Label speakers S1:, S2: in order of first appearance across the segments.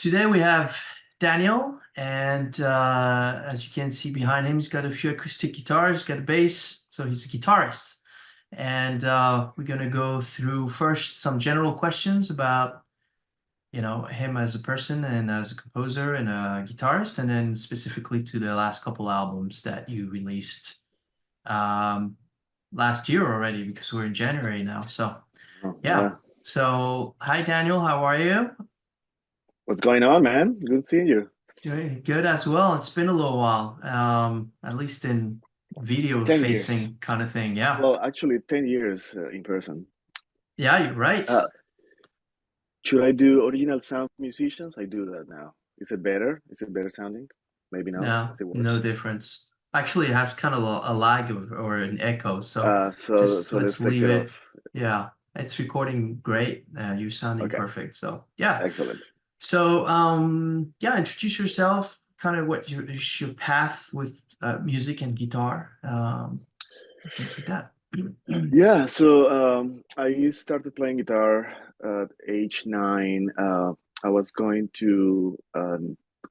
S1: Today we have Daniel, and as you can see behind him, he's got a few acoustic guitars, he's got a bass, so he's a guitarist. And we're gonna go through first some general questions about, him as a person and as a composer and a guitarist, and then specifically to the last couple albums that you released um, last year already, because we're in January now. So
S2: Oh,
S1: yeah.
S2: yeah.
S1: So hi Daniel, how are you?
S2: What's going on, man? Good seeing you.
S1: Doing good as well. It's been a little while, at least in video
S2: 10 years.
S1: facing kind of thing. Yeah.
S2: Well, actually, 10 years in person.
S1: Yeah, you're right.
S2: Uh, should I do original sound musicians? I do that now. Is it better? Is it better sounding? Maybe not.
S1: No,
S2: Is it
S1: no
S2: worse?
S1: difference. Actually, it has kind of a lag or an echo. So
S2: So
S1: just
S2: so
S1: let's
S2: let's take
S1: leave
S2: it off.
S1: it. Yeah, it's recording great. You're sounding
S2: Okay,
S1: perfect. So yeah.
S2: excellent.
S1: So yeah, introduce yourself. Kind of what is your path with music and guitar, things like that.
S2: Yeah, so I started playing guitar at age 9. I was going to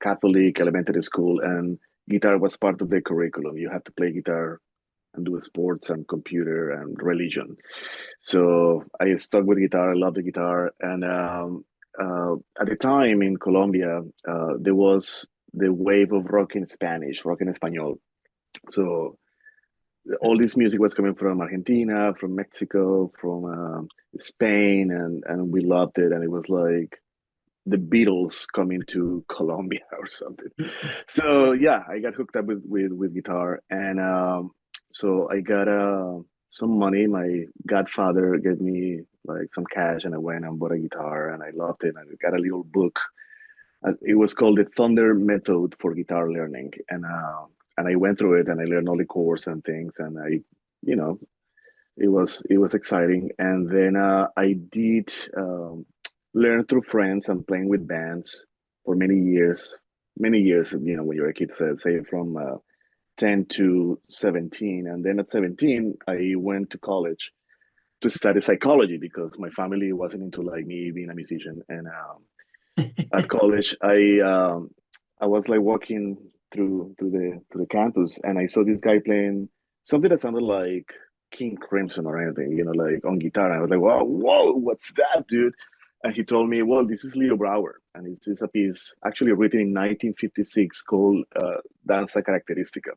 S2: Catholic elementary school, and guitar was part of the curriculum. You have to play guitar and do sports and computer and religion. So I stuck with guitar. I love the guitar. And at the time in Colombia, there was the wave of rock in Spanish, rock in Espanol. So all this music was coming from Argentina, from Mexico, from Spain, and we loved it. And it was like the Beatles coming to Colombia or something. So yeah, I got hooked up with guitar, and so I got some money. My godfather gave me like some cash, and I went and bought a guitar, and I loved it. And I got a little book. It was called the Thunder Method for Guitar Learning, and I went through it, and I learned all the chords and things, and you know, it was exciting. And then I did learn through friends and playing with bands for many years. Many years, when you're a kid, say from 10 to 17. And then at 17, I went to college to study psychology because my family wasn't into like me being a musician. And at college, I was like walking through the campus, and I saw this guy playing something that sounded like King Crimson or anything, like on guitar. And I was like, wow, whoa, what's that, dude? And he told me, well, this is Leo Brouwer, and it's a piece actually written in 1956 called Danza Característica.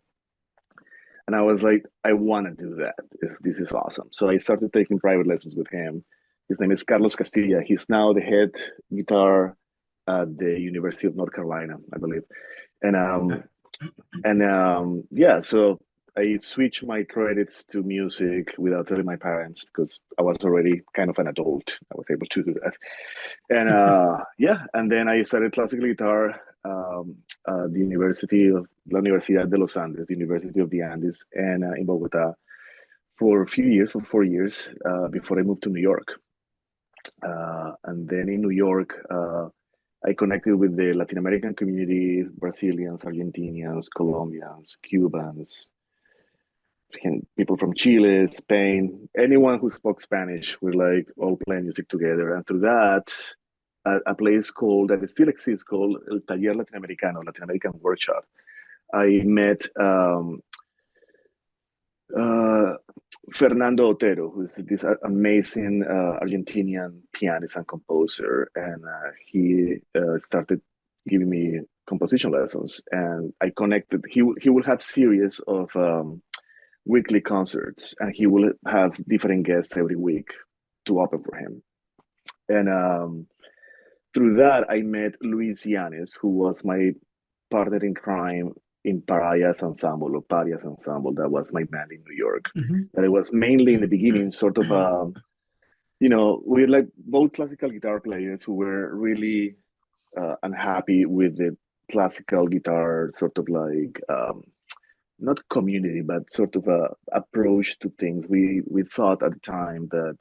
S2: And I was like, I want to do that. This is awesome. So I started taking private lessons with him. His name is Carlos Castilla. He's now the head guitar at the University of North Carolina, I believe. And yeah, so I switched my credits to music without telling my parents because I was already kind of an adult. I was able to do that. And yeah, and then I started classical guitar at the University of La Universidad de los Andes, the University of the Andes, and in Bogota for a few years, for 4 years, before I moved to New York. And then in New York, I connected with the Latin American community, Brazilians, Argentinians, Colombians, Cubans, people from Chile, Spain, anyone who spoke Spanish. We're like all playing music together. And through that, a place called, that still exists, called El Taller Latinoamericano, Latin American Workshop. I met uh, Fernando Otero, who's this amazing Argentinian pianist and composer, and he started giving me composition lessons. And I connected. He will have series of weekly concerts, and he will have different guests every week to open for him. And through that, I met Luis Yanes, who was my partner in crime in Pariahs Ensemble or Pariahs Ensemble. That was my band in New York.
S1: Mhm.
S2: That it was mainly in the beginning sort of, we're like both classical guitar players who were really unhappy with the classical guitar sort of like, not community, but sort of a approach to things. We thought at the time that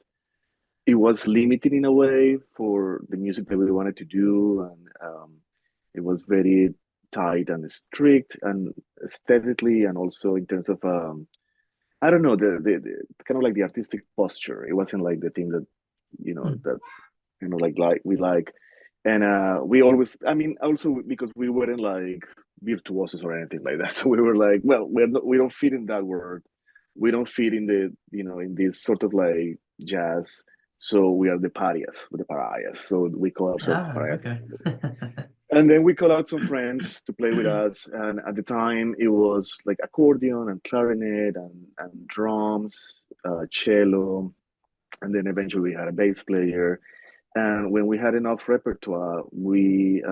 S2: it was limited in a way for the music that we wanted to do, and it was very tight and strict and aesthetically, and also in terms of I don't know, the kind of like the artistic posture. It wasn't like the thing that
S1: Mm.
S2: that like we like. And we always, I mean, also because we weren't like virtuosos or anything like that. So we were like, well, we don't fit in that world. We don't fit in the, in this sort of like jazz. So we are the pariahs, the pariahs. So we call ourselves
S1: Ah,
S2: pariahs.
S1: okay.
S2: And then we call out some friends to play with us. And at the time, it was like accordion and clarinet and drums, cello. And then eventually we had a bass player. And when we had enough repertoire, we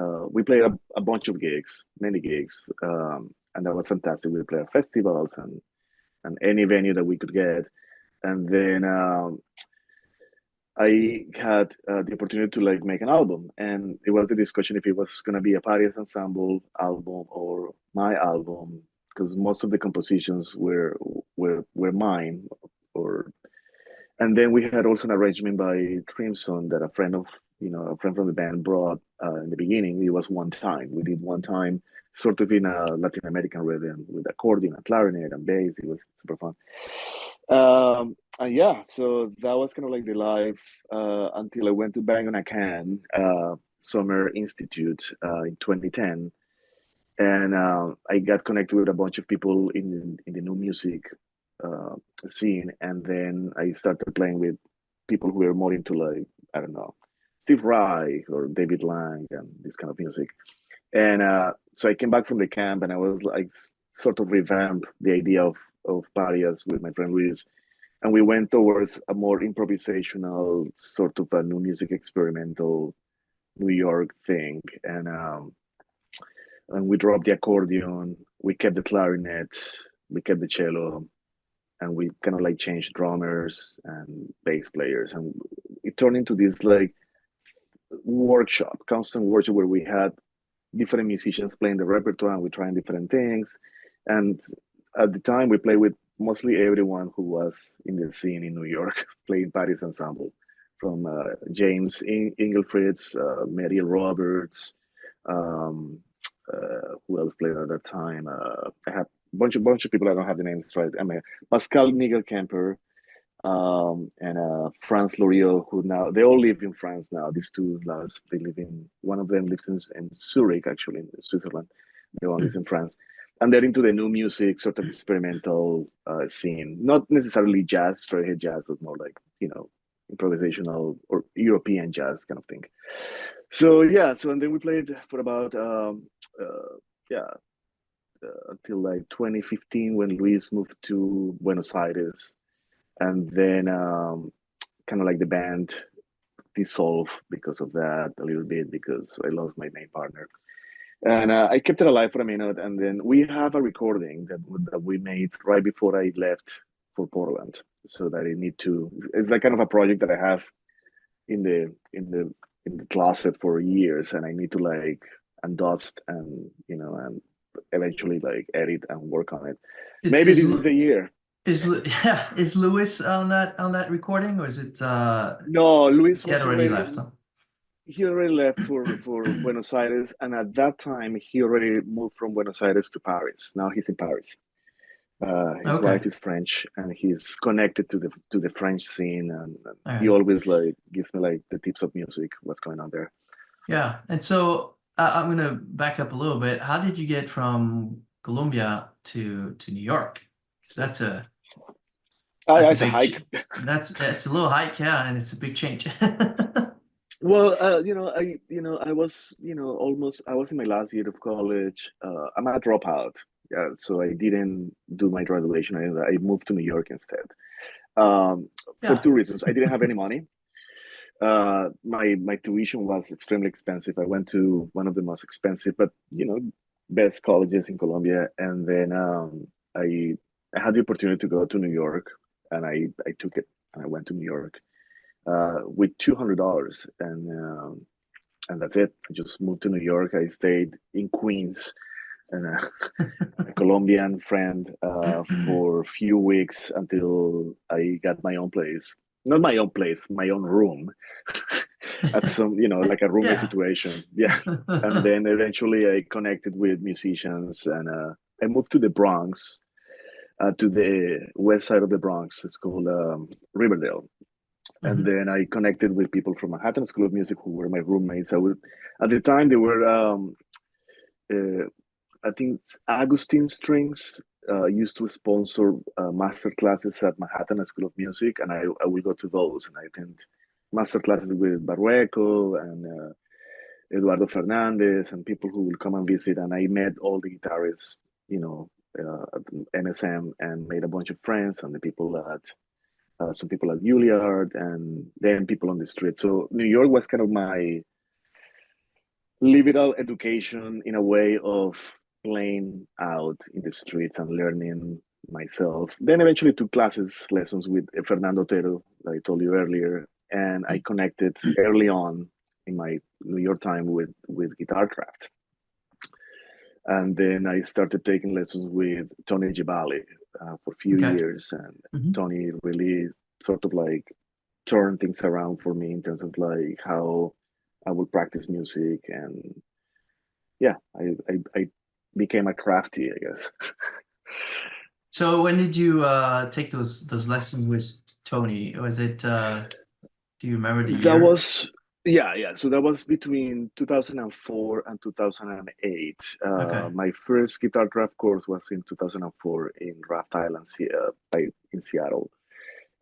S2: played a bunch of gigs, many gigs, and that was fantastic. We played at festivals and any venue that we could get. And then I had the opportunity to like make an album, and it was the discussion if it was going to be a Paris Ensemble album or my album, because most of the compositions were mine, or and then we had also an arrangement by Crimson that a friend from the band brought in the beginning. It was one time. We did one time, sort of in a Latin American rhythm with accordion and clarinet and bass. It was super fun. And yeah, so that was kind of like the life until I went to Bang on a Can Summer Institute in 2010. And I got connected with a bunch of people in the new music uh, scene, and then I started playing with people who were more into like I don't know, Steve Reich or David Lang and this kind of music. And so I came back from the camp, and I was like sort of revamp the idea of parias with my friend Luis, and we went towards a more improvisational sort of a new music experimental New York thing, and we dropped the accordion, we kept the clarinet, we kept the cello, and we kind of like changed drummers and bass players, and it turned into this like constant workshop where we had different musicians playing the repertoire and we trying different things. And at the time, we played with mostly everyone who was in the scene in New York, playing Paris Ensemble, from James Inglefritz, Mariel Roberts, um, who else played at that time? I have bunch of people. I don't have the names right. I mean, Pascal Miguel Kemper, and Franz Loriot, who now they all live in France now. These two lads, they live in one of them lives in Zurich, actually in Switzerland. The one lives in France, and they're into the new music, sort of experimental scene. Not necessarily jazz, straight ahead jazz, but more like improvisational or European jazz kind of thing. So yeah, so and then we played for about yeah until like 2015 when Luis moved to Buenos Aires, and then kind of like the band dissolved because of that a little bit because I lost my main partner. And I kept it alive for a minute, and then we have a recording that we made right before I left for Portland. So that I need to. It's like kind of a project that I have in the closet for years, and I need to like undust and and eventually like edit and work on it.
S1: Is
S2: Maybe
S1: is
S2: this is the year.
S1: yeah, is Lewis on that recording, or is it
S2: No, Luis
S1: he had
S2: was
S1: already left?
S2: already
S1: Huh?
S2: he already left for Buenos Aires, and at that time he already moved from Buenos Aires to Paris. Now he's in Paris. His
S1: Okay.
S2: wife is French, and he's connected to the French scene, and
S1: All
S2: he
S1: right.
S2: always like gives me like the tips of music, what's going on there.
S1: Yeah. And so I'm gonna back up a little bit. How did you get from Colombia to New York? Because that's a
S2: It's a
S1: big
S2: hike.
S1: that's a little hike, yeah, and it's a big change.
S2: Well, I was, almost, I was in my last year of college. I'm a dropout, so I didn't do my graduation. I moved to New York instead, for
S1: Yeah.
S2: two reasons. I didn't have any money. My tuition was extremely expensive. I went to one of the most expensive, but best colleges in Colombia, and then I I had the opportunity to go to New York, and I took it, and I went to New York with $200, and that's it. I just moved to New York. I stayed in Queens, and a Colombian friend for a few weeks until I got my own place. Not my own place, my own room at some, like a roommate
S1: Yeah.
S2: situation. Yeah. And then eventually I connected with musicians, and I moved to the Bronx, to the west side of the Bronx. It's called Riverdale. And then I connected with people from Manhattan School of Music who were my roommates. At the time, they were, I think, Agustin Strings used to sponsor master classes at Manhattan School of Music, and I will go to those. And I attend master classes with Barreco and Eduardo Fernandez and people who will come and visit. And I met all the guitarists, at NSM, and made a bunch of friends, and the people at some people at Juilliard, and then people on the street. So New York was kind of my liberal education in a way of playing out in the streets and learning myself. Then eventually took lessons with Fernando Otero, that I told you earlier, and I connected early on in my New York time with Guitarcraft. And then I started taking lessons with Tony Gibali for a few years, and Tony really sort of like turned things around for me in terms of like how I would practice music, and yeah, I became a crafty, I guess.
S1: So when did you take those lessons with Tony? Was it do you remember the year?
S2: That was So that was between 2004 and 2008. My first Guitarcraft course was in 2004 in Raft Island, in Seattle.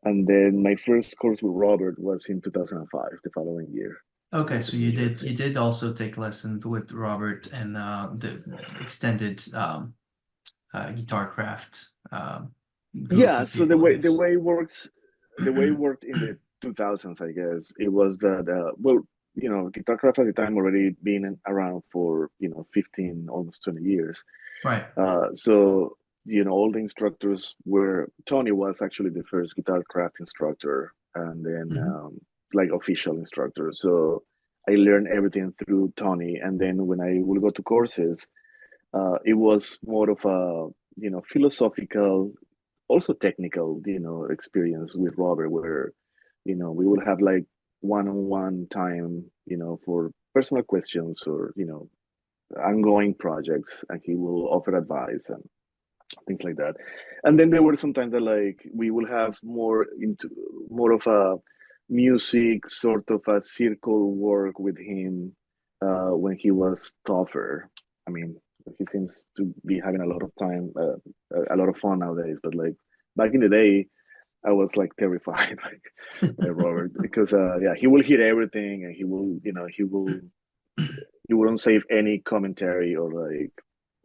S2: And then my first course with Robert was in 2005, the following year.
S1: Okay, so you did also take lessons with Robert and the extended Guitarcraft.
S2: Yeah, so the way it works, the way it worked in the 2000s, I guess, it was that Guitarcraft at the time already been around for 15, almost 20 years.
S1: Right.
S2: So all the instructors Tony was actually the first Guitarcraft instructor, and then like official instructor. So I learned everything through Tony, and then when I would go to courses, it was more of a philosophical, also technical experience with Robert, where we would have like one-on-one time for personal questions or ongoing projects, and he will offer advice and things like that. And then there were some times that like we will have more of a music sort of a circle work with him when he was tougher. I mean, he seems to be having a lot of time, a lot of fun nowadays. But like back in the day, I was like terrified by Robert, because he will hear everything, and he wouldn't save any commentary or like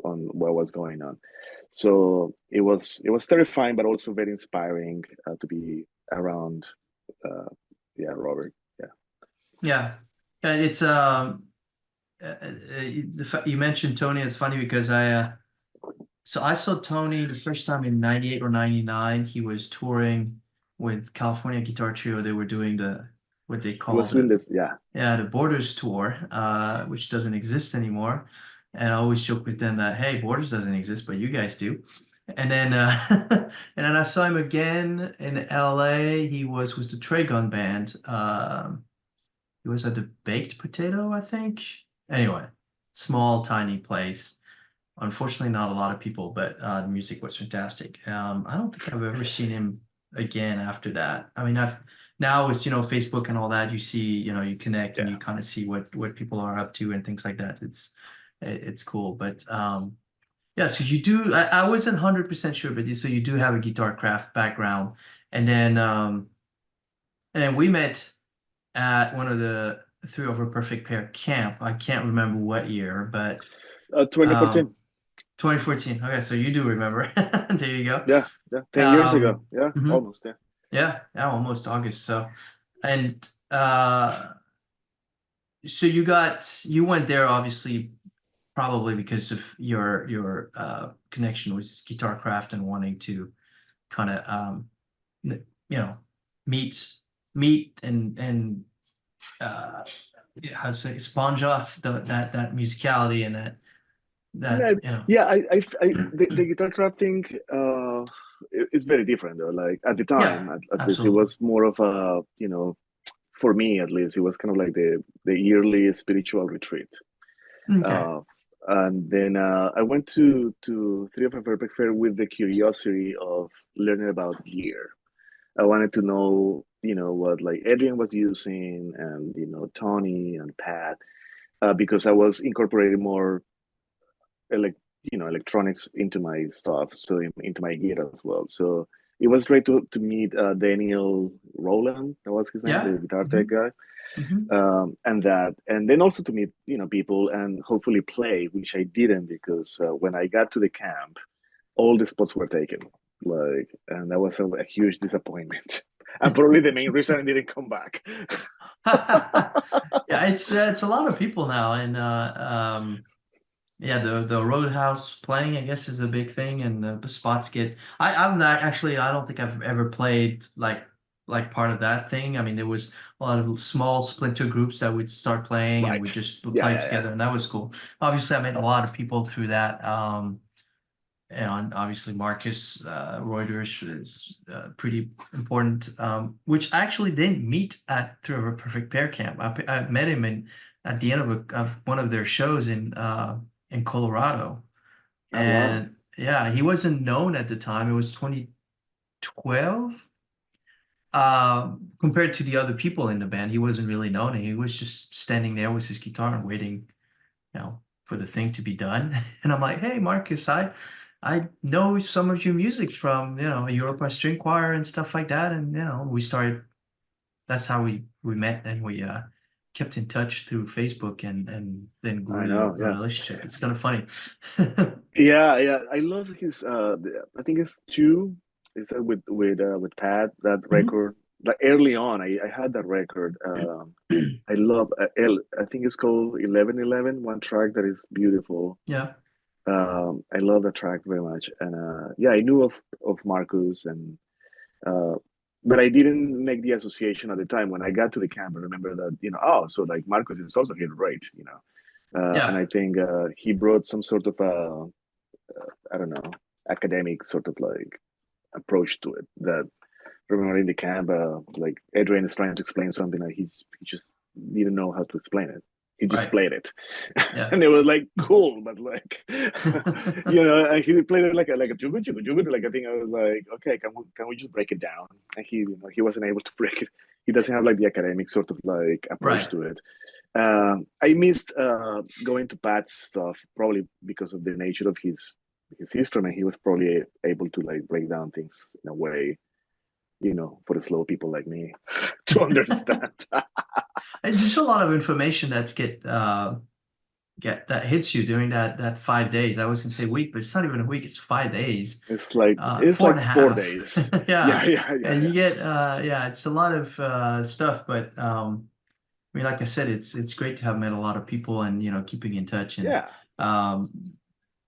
S2: on what was going on. So it was terrifying, but also very inspiring to be around. Robert.
S1: Yeah. It's you mentioned Tony. It's funny because I saw Tony the first time in 98 or 99. He was touring with California Guitar Trio. They were doing what they call the Borders tour, which doesn't exist anymore. And I always joke with them that, hey, Borders doesn't exist, but you guys do. And then and then I saw him again in LA. He was with the Tragon band. He was at the Baked Potato, I think. Anyway, small, tiny place. Unfortunately, not a lot of people, but the music was fantastic. I don't think I've ever seen him again after that. I mean, now with Facebook and all that, you see, you connect and you kind of see what people are up to and things like that. It's cool, but yeah. So you do. I wasn't 100% sure, but you do have a Guitarcraft background, and then we met at one of the Three Over Perfect Pair camp. I can't remember what year, but
S2: 2014.
S1: 2014. Okay, so you do remember. There you go.
S2: Yeah, 10 years ago. Yeah, almost.
S1: Yeah, almost August. So, and so you went there obviously probably because of your connection with Guitarcraft and wanting to kind of meet and how to say, sponge off that musicality and that
S2: the Guitarcraft thing is very different though. Like at the time, at least it was more of a for me at least, it was kind of like the yearly spiritual retreat. And then I went to Three of a Perfect Fair with the curiosity of learning about gear. I wanted to know, what like Adrian was using, and Tony and Pat, because I was incorporating more electronics into my stuff, so into my gear as well. So it was great to meet Daniel Rowland, that was his name,
S1: Yeah.
S2: the guitar tech
S1: Hmm.
S2: guy,
S1: Hmm.
S2: and then also to meet people and hopefully play, which I didn't, because when I got to the camp, all the spots were taken, and that was a huge disappointment, and probably the main reason I didn't come back.
S1: Yeah, it's a lot of people now, and yeah, the Roadhouse playing, I guess, is a big thing, and the spots get. I'm not actually. I don't think I've ever played like part of that thing. I mean, there was a lot of small splinter groups that would start playing, and we
S2: Right.
S1: just would
S2: Yeah,
S1: play
S2: yeah, yeah.
S1: together, and that was cool. Obviously, I met a lot of people through that. And obviously Marcus Reuters is pretty important, which I actually didn't meet at through a Perfect Pair camp. I met him at the end of one of their shows in Colorado,
S2: Oh, wow.
S1: and yeah, he wasn't known at the time. It was 2012. Compared to the other people in the band, he wasn't really known, and he was just standing there with his guitar and waiting, for the thing to be done. And I'm like, hey, Marcus, I know some of your music from, Europa String Choir and stuff like that. And, we started, that's how we met, and we kept in touch through Facebook, and then
S2: I
S1: grew
S2: know.
S1: the
S2: Yeah.
S1: relationship. It's kind of funny.
S2: Yeah, yeah. I love his. I think it's two. Is that with Pat, that
S1: Mhm.
S2: record? Like early on, I had that record. I love I think it's called 1111. One track that is beautiful.
S1: Yeah.
S2: I love that track very much. And yeah, I knew of Marcus, and uh, but I didn't make the association at the time. When I got to the camp, I remember that oh, so like Marcus is also here, right? And
S1: Yeah.
S2: I think he brought some sort of I don't know, academic sort of like approach to it. That remember in the camp, like Adrian is trying to explain something, and he just didn't know how to explain it. He just
S1: Right.
S2: played it,
S1: Yeah.
S2: and it was like cool, but like, and he played it like a jugu jugu jugu. Like I think I was like, okay, can we just break it down? And he wasn't able to break it. He doesn't have like the academic sort of like approach
S1: Right.
S2: to it. I missed going to Pat's stuff, probably because of the nature of his instrument. He was probably able to like break down things in a way, for the slow people like me to understand.
S1: And just a lot of information that hits you during that 5 days. I was gonna say week, but it's not even a week, it's 5 days.
S2: It's
S1: Four and
S2: like
S1: a
S2: four
S1: half.
S2: days.
S1: Yeah.
S2: Yeah, yeah, yeah,
S1: And you
S2: yeah.
S1: get yeah, it's a lot of stuff, but I mean, like I said, it's great to have met a lot of people, and keeping in touch,
S2: Yeah.
S1: um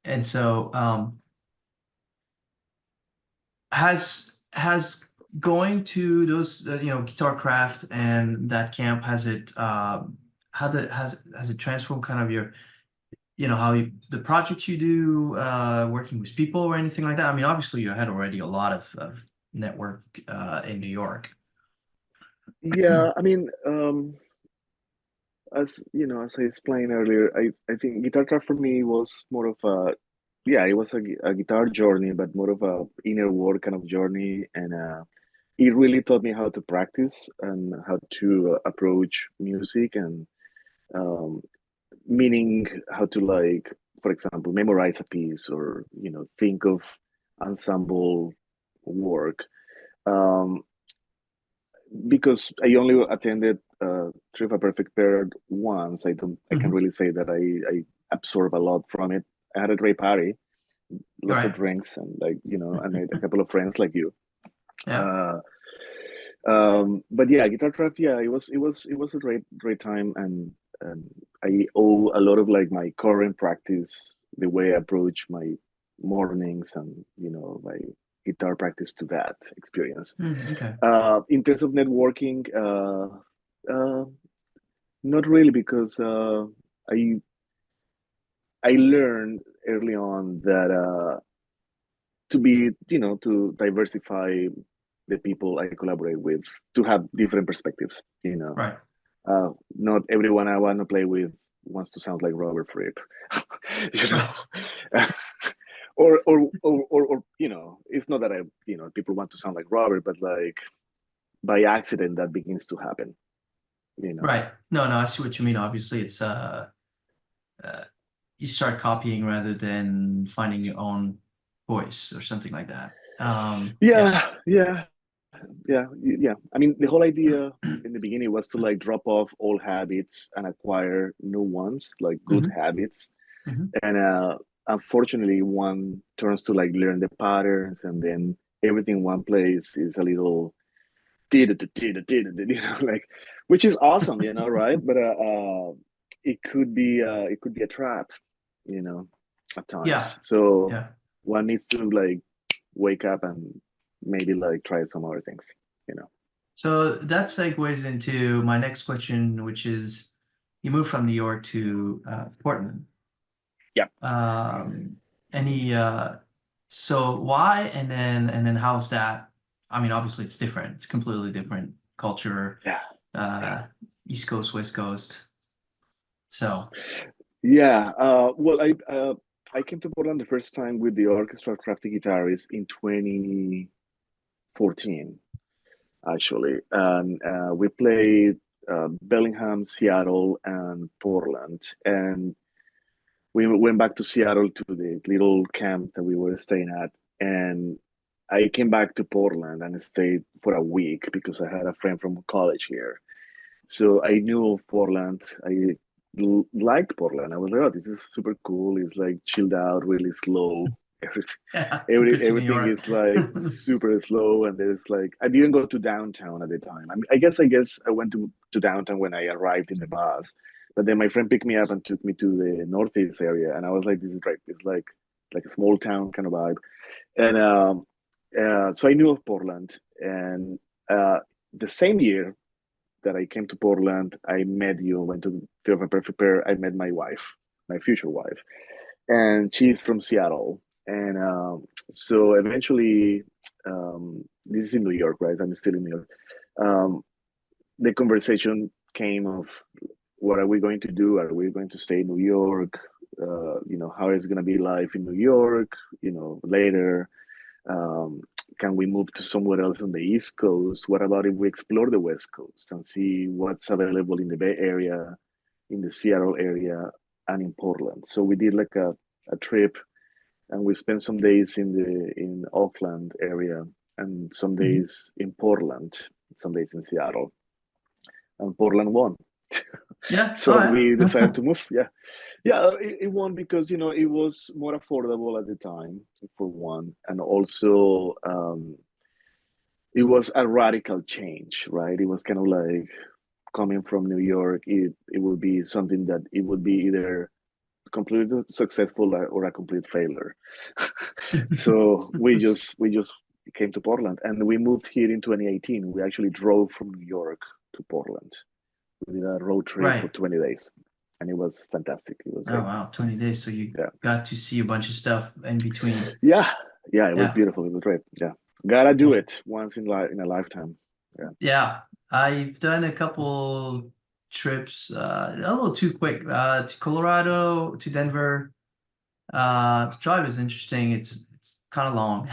S1: and so has going to those Guitar Craft and that camp, has it has it transformed kind of your the projects you do, working with people or anything like that? I mean, obviously you had already a lot of network in New York.
S2: Yeah, I mean, as I explained earlier, I think Guitar Craft for me was more of yeah, it was a guitar journey, but more of a inner work kind of journey. And it really taught me how to practice and how to approach music, and um, meaning how to, like, for example, memorize a piece, or think of ensemble work. Um, because I only attended Trip a Perfect Pair once, I can
S1: Hmm.
S2: really say that I absorb a lot from it. I had a great party, lots of
S1: Right.
S2: drinks, and like I made a couple of friends like you.
S1: Yeah.
S2: Uh, but yeah, Guitar Craft, yeah, it was a great time, and I owe a lot of like my current practice, the way I approach my mornings, and my guitar practice, to that experience.
S1: Okay.
S2: In terms of networking, uh, not really, because I I learned early on that to diversify the people I collaborate with, to have different perspectives.
S1: Right.
S2: Not everyone I want to play with wants to sound like Robert Fripp, you
S1: Right.
S2: know. Or it's not that people want to sound like Robert, but like by accident that begins to happen,
S1: Right. No, no, I see what you mean. Obviously, it's uh, you start copying rather than finding your own voice or something like that. Yeah.
S2: Yeah, yeah, yeah. I mean, the whole idea in the beginning was to like drop off old habits and acquire new ones, like good
S1: Hmm.
S2: habits.
S1: Hmm.
S2: And unfortunately, one turns to like learn the patterns, and then everything in one place is a little like, which is awesome, right? But it could be a trap, you know, at
S1: Yeah.
S2: times. So
S1: Yeah.
S2: one needs to like wake up and maybe like try some other things.
S1: So that segues into my next question, which is you moved from New York to Portland.
S2: Yeah,
S1: Um, any so why and then how's that? I mean, obviously it's different. It's completely different culture,
S2: yeah, yeah,
S1: uh, East Coast, West Coast. So
S2: yeah. Well, I came to Portland the first time with the orchestra of crafty guitarist in 2014, actually, and we played Bellingham, Seattle, and Portland, and we went back to Seattle to the little camp that we were staying at, and I came back to Portland and stayed for a week because I had a friend from college here. So I knew of Portland. I liked Portland. I was like, oh, this is super cool. It's like chilled out, really slow. Everything,
S1: yeah, compared to New
S2: everything
S1: York.
S2: is like super slow, and there's like I didn't go to downtown at the time. I mean, I guess I went to downtown when I arrived in the bus, but then my friend picked me up and took me to the northeast area, and I was like, this is great. It's like a small town kind of vibe, and so I knew of Portland, and the same year that I came to Portland, I met you, went to Theater of a Perfect Pair. I met my wife, my future wife, and she's from Seattle. And so eventually, this is in New York, right? I'm still in New York. Um, the conversation came of what are we going to do? Are we going to stay in New York? How is it going to be life in New York? Later, um, can we move to somewhere else on the East Coast? What about if we explore the West Coast and see what's available in the Bay Area, in the Seattle area, and in Portland? So we did like a trip, and we spent some days in Auckland area, and some
S1: Mhm.
S2: days in Portland, some days in Seattle, and Portland won.
S1: Yeah.
S2: So
S1: All
S2: we decided
S1: right.
S2: to move. Yeah, yeah, it won because it was more affordable at the time, for one, and also it was a radical change, right? It was kind of like coming from New York. It would be something that it would be either completely successful or a complete failure. So we just came to Portland, and we moved here in 2018. We actually drove from New York to Portland. We did a road trip for
S1: Right.
S2: 20 days, and it was fantastic. It was
S1: Oh
S2: great.
S1: wow, 20 days. So you
S2: Yeah.
S1: got to see a bunch of stuff in between.
S2: Yeah, yeah, it was
S1: Yeah.
S2: beautiful. It was great. Yeah, gotta do
S1: Well,
S2: it once in a lifetime. Yeah,
S1: yeah. I've done a couple trips, a little too quick, to Colorado, to Denver. The drive is interesting. It's kind of long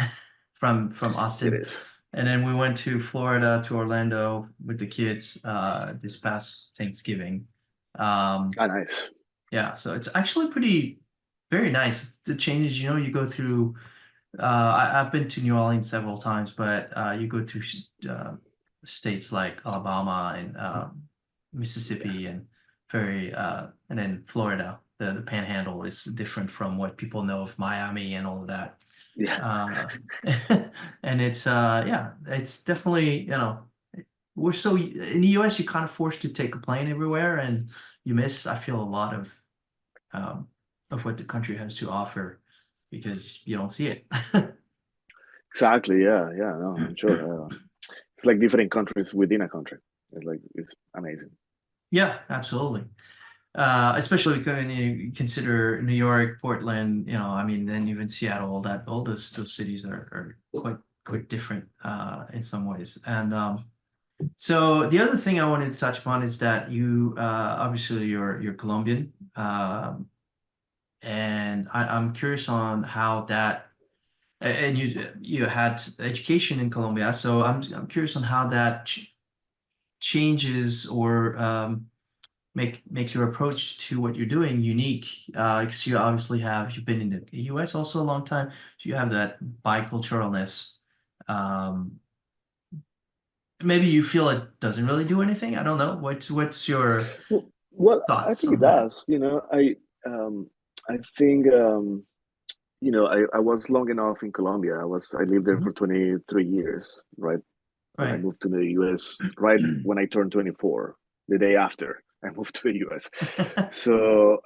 S1: from
S2: it
S1: Austin.
S2: is.
S1: And then we went to Florida to Orlando with the kids this past Thanksgiving. Um,
S2: Ah, nice.
S1: yeah, so it's actually pretty very nice. The changes, you go through I've been to New Orleans several times, but you go through states like Alabama and
S2: Yeah,
S1: Mississippi and then Florida. The Panhandle is different from what people know of Miami and all of that.
S2: yeah,
S1: Uh, and yeah, it's definitely, we're so in the US, you're kind of forced to take a plane everywhere, and you miss, I feel, a lot um, of what the country has to offer because you don't see it.
S2: exactly. Yeah, yeah. No, I'm sure. It's like different countries within a country. It's amazing.
S1: Yeah, absolutely. Especially when you consider New York, Portland, I mean, then even Seattle, all those cities are quite different in some ways. And so the other thing I wanted to touch upon is that you obviously you're Colombian, and I'm curious on how that And you had education in Colombia, so I'm curious on how that changes or makes your approach to what you're doing unique. Because you obviously you've been in the U.S. also a long time, so you have that biculturalness. Um, Maybe you feel it doesn't really do anything. I don't know. What's your
S2: Well, I
S1: thoughts
S2: think it
S1: on that?
S2: does. Um, I think I was long enough in Colombia. I lived there
S1: Mhm.
S2: for 23 years, right? And I
S1: Right.
S2: moved to the US right when I turned 24, the day after I moved to the US. So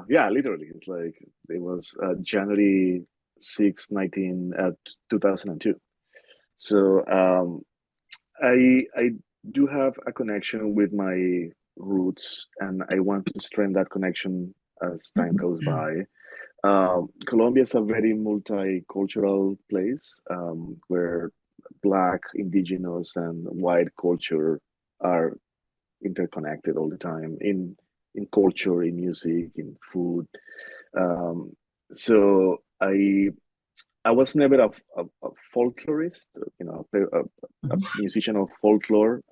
S2: yeah, literally, it's like it was January 6, 2002. So I do have a connection with my roots, and I want to strengthen that connection as time goes by. Colombia is a very multicultural place where Black, indigenous, and white culture are interconnected all the time in culture, in music, in food. Um, so I was never a folklorist, a musician of folklore.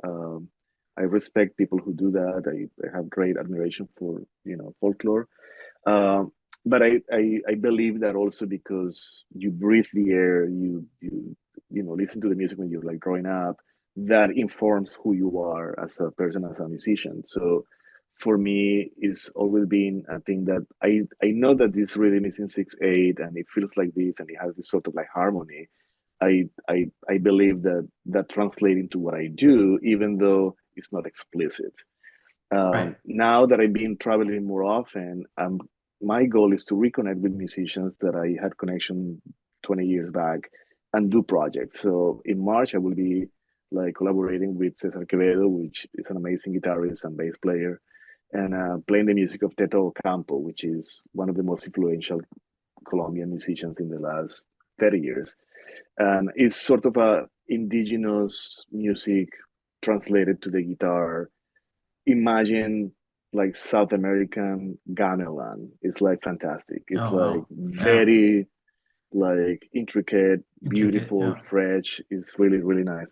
S2: I respect people who do that. I have great admiration for folklore. Um, but I believe that also because you breathe the air, you listen to the music when you're like growing up, that informs who you are as a person, as a musician. So for me, it's always been a thing that I know that this rhythm is in 6/8 and it feels like this and it has this sort of like harmony. I believe that that translates into what I do, even though it's not explicit.
S1: Right.
S2: Now that I've been traveling more often, my goal is to reconnect with musicians that I had connection 20 years back and do projects. So in March, I will be like collaborating with Cesar Quevedo, which is an amazing guitarist and bass player, and playing the music of Teto Ocampo, which is one of the most influential Colombian musicians in the last 30 years. And it's sort of a indigenous music translated to the guitar. Imagine like South American gamelan. It's like fantastic. It's
S1: Oh,
S2: like
S1: oh, yeah.
S2: very like intricate,
S1: Intricate.
S2: beautiful,
S1: Yeah.
S2: fresh. It's really, really nice.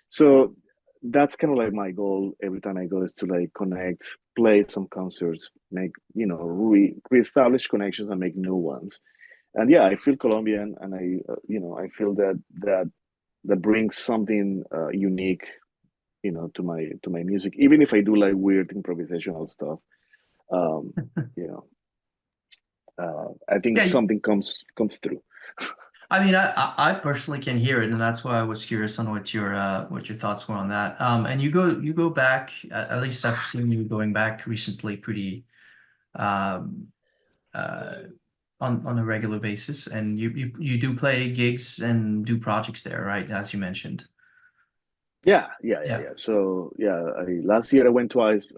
S2: So that's kind of like my goal every time I go is to like connect, play some concerts, make, reestablish connections and make new ones. And yeah, I feel Colombian and I feel that brings something unique to my music, even if I do like weird improvisational stuff. um you know I think
S1: Yeah.
S2: something comes through.
S1: I mean, I personally can hear it, and that's why I was curious on what your thoughts were on that. And you go back. At least I've seen you going back recently, pretty um, uh, on a regular basis, and you do play gigs and do projects there, right? As you mentioned.
S2: Yeah.
S1: Yeah.
S2: So yeah, last year I went twice.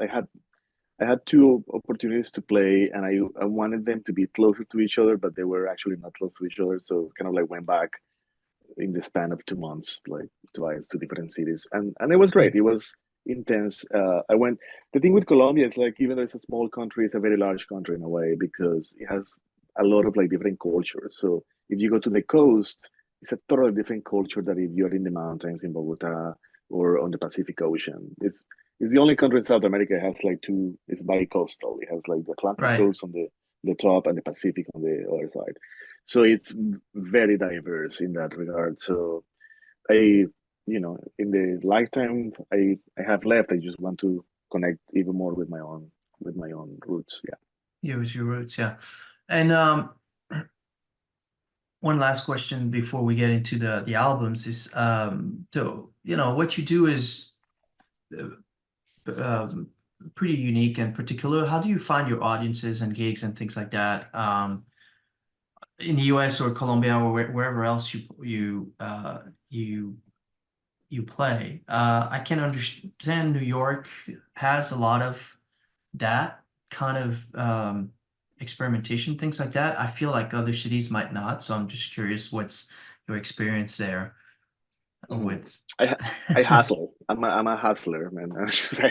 S2: I had two opportunities to play, and I wanted them to be closer to each other, but they were actually not close to each other, so kind of like went back in the span of 2 months, like twice to different cities, and it was great. It was intense. I went. The thing with Colombia is like even though it's a small country, it's a very large country in a way because it has a lot of like different cultures. So if you go to the coast, it's a totally different culture than if you're in the mountains in Bogota or on the Pacific Ocean. It's the only country in South America that has like two. It's bi-coastal. It has like the Atlantic
S1: Right.
S2: coast on the top and the Pacific on the other side. So it's very diverse in that regard. So I, in the lifetime I have left, I just want to connect even more with my own roots. Yeah.
S1: Yeah, with your roots. Yeah. And one last question before we get into the albums is so what you do is um, pretty unique and particular. How do you find your audiences and gigs and things like that in the US or Colombia or wherever else you you play? I can understand New York has a lot of that kind of experimentation, things like that. I feel like other cities might not, so I'm just curious what's your experience there.
S2: Mhm.
S1: with.
S2: I hustle. I'm a hustler, man. I should say.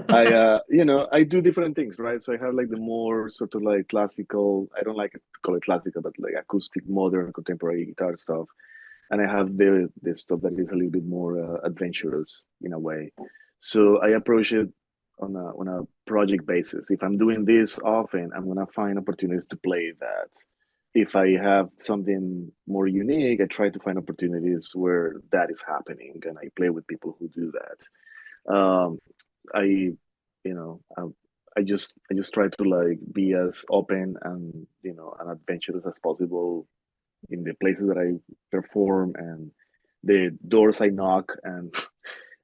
S2: I do different things, right? So I have like the more sort of like classical. I don't like to call it classical, but like acoustic, modern, contemporary guitar stuff. And I have the stuff that is a little bit more adventurous in a way. So I approach it on a project basis. If I'm doing this often, I'm gonna find opportunities to play that. If I have something more unique, I try to find opportunities where that is happening, and I play with people who do that. I, you know, I just try to like be as open and and adventurous as possible in the places that I perform and the doors I knock and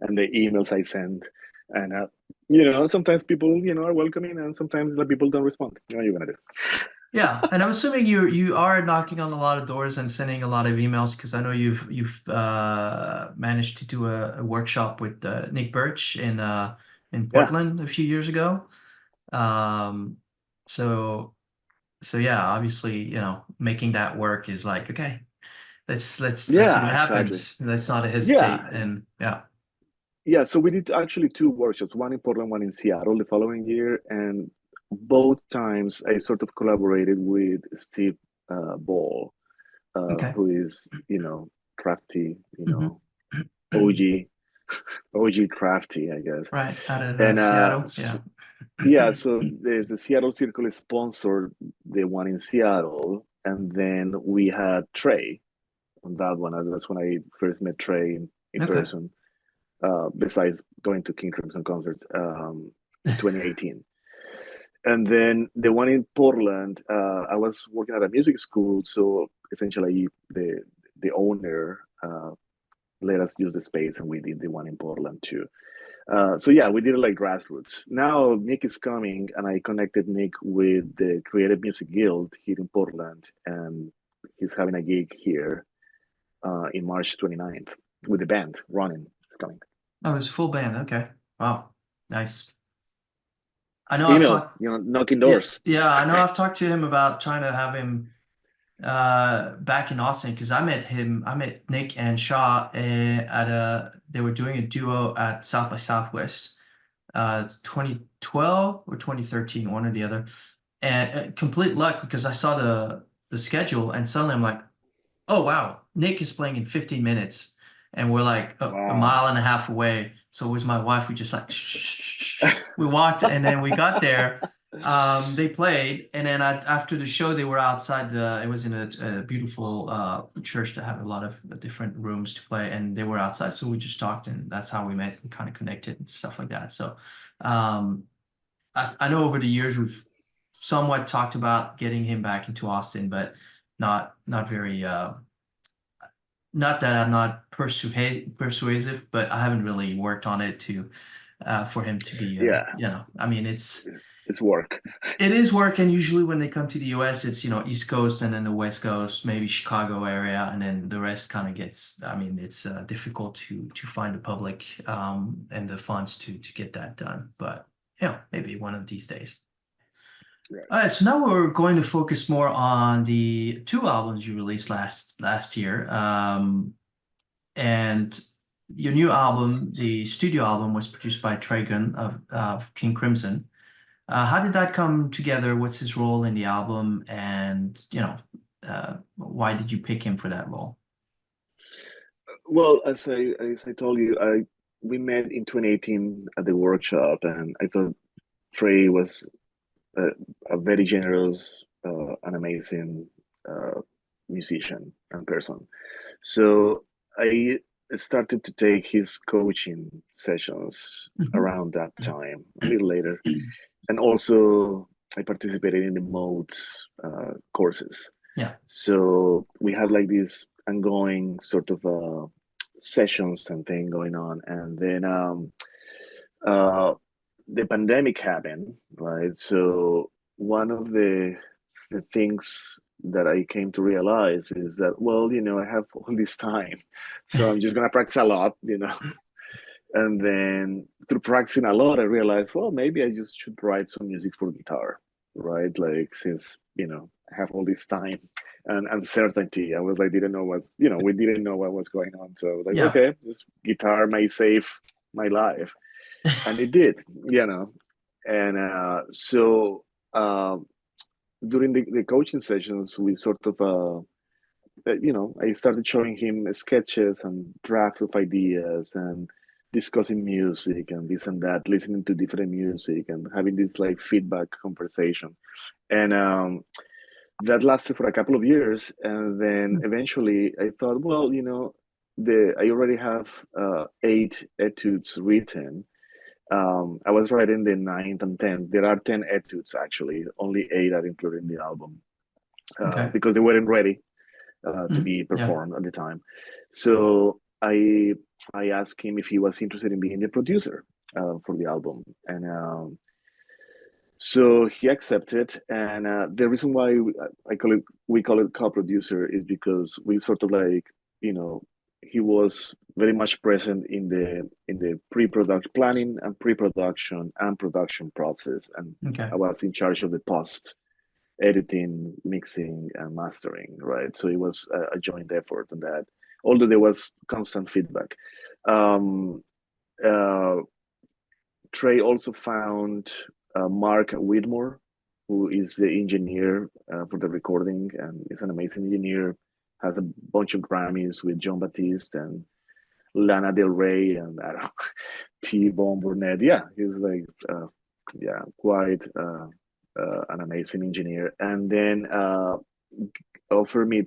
S2: and the emails I send. And sometimes people are welcoming, and sometimes the people don't respond. What are you gonna do?
S1: Yeah, and I'm assuming you are knocking on a lot of doors and sending a lot of emails because I know you've managed to do a workshop with Nick Birch in
S2: Yeah,
S1: Portland a few years ago. Um, so so yeah, obviously, making that work is like, okay, let's see
S2: yeah,
S1: what
S2: exactly.
S1: happens. Let's not
S2: Yeah,
S1: hesitate. And yeah.
S2: yeah. So we did actually two workshops, one in Portland, one in Seattle the following year, and both times I sort of collaborated with Steve Ball,
S1: Okay.
S2: who is crafty,
S1: Hmm.
S2: OG OG crafty, I guess.
S1: Right, out of
S2: And
S1: Seattle. Yeah.
S2: yeah, so there's the Seattle Circle is sponsored the one in Seattle, and then we had Trey on that one. And that's when I first met Trey in
S1: Okay.
S2: person. Besides going to King Crimson concerts in 2018. And then the one in Portland, I was working at a music school, so essentially the owner let us use the space, and we did the one in Portland too. So yeah, we did it like grassroots. Now Nick is coming, and I connected Nick with the Creative Music Guild here in Portland, and he's having a gig here in March 29th with the band. Ronin is coming.
S1: Oh, it's full band. Okay. Wow. Nice. I know I've
S2: Email,
S1: talked,
S2: knocking
S1: yeah,
S2: doors.
S1: yeah, I know I've talked to him about trying to have him back in Austin because I met Nick and Shaw at they were doing a duo at South by Southwest, 2012 or 2013, one or the other. And complete luck because I saw the schedule and suddenly I'm like, oh wow, Nick is playing in 15 minutes, and we're like a
S2: Wow.
S1: mile and a half away. So it was my wife. We just like shh, shh, shh, shh. We walked, and then we got there. They played, and then after the show, they were outside the. It was in a beautiful church that had a lot of different rooms to play, and they were outside. So we just talked, and that's how we met and kind of connected and stuff like that. So um, I know over the years we've somewhat talked about getting him back into Austin, but not very. Not that I'm not persuasive, but I haven't really worked on it to for him to be
S2: Yeah,
S1: I mean
S2: it's work.
S1: it is work, and usually when they come to the US it's East Coast and then the West Coast, maybe Chicago area, and then the rest kind of gets I mean it's difficult to find the public and the funds to get that done, but maybe one of these days.
S2: Right.
S1: All right, so now we're going to focus more on the two albums you released last year. And your new album, the studio album, was produced by Tragan of King Crimson. How did that come together? What's his role in the album? And, why did you pick him for that role?
S2: Well, as I told you, I we met in 2018 at the workshop, and I thought Trey was a, a very generous, and amazing uh, musician and person. So I started to take his coaching sessions
S1: Mhm.
S2: around that time, a little later, and also I participated in the modes courses.
S1: Yeah.
S2: So we had like these ongoing sort of sessions and thing going on, and then uh, the pandemic happened, right? So one of the things that I came to realize is that, well, I have all this time, so I'm just gonna practice a lot, And then through practicing a lot, I realized, well, maybe I just should write some music for guitar, right? Like since have all this time and uncertainty. I was like, didn't know what, you know, we didn't know what was going on. So like,
S1: Yeah.
S2: okay, this guitar may save my life. And it did, you know. And so during the coaching sessions, we sort of, you know, I started showing him sketches and drafts of ideas and discussing music and this and that, listening to different music and having this like feedback conversation. And that lasted for a couple of years. And then eventually I thought, well, you know, I already have 8 etudes written. I was writing the ninth and 10th. There are 10 etudes actually. Only 8 are included in the album
S1: Okay.
S2: because they weren't ready to
S1: Mm.
S2: be
S1: Yeah.
S2: performed at the time. So I asked him if he was interested in being the producer for the album, and so he accepted. And the reason why we call it co-producer is because we sort of like, you know, he was very much present in the pre-production planning and pre-production and production process, and
S1: Okay.
S2: I was in charge of the post editing, mixing, and mastering, right? So it was a joint effort on that, although there was constant feedback. Um, uh, Trey also found Mark Whitmore, who is the engineer for the recording, and is an amazing engineer. Has a bunch of Grammys with John Batiste and Lana Del Rey and I don't know, T Bone Burnett. Yeah, he's like, yeah, quite an amazing engineer. And then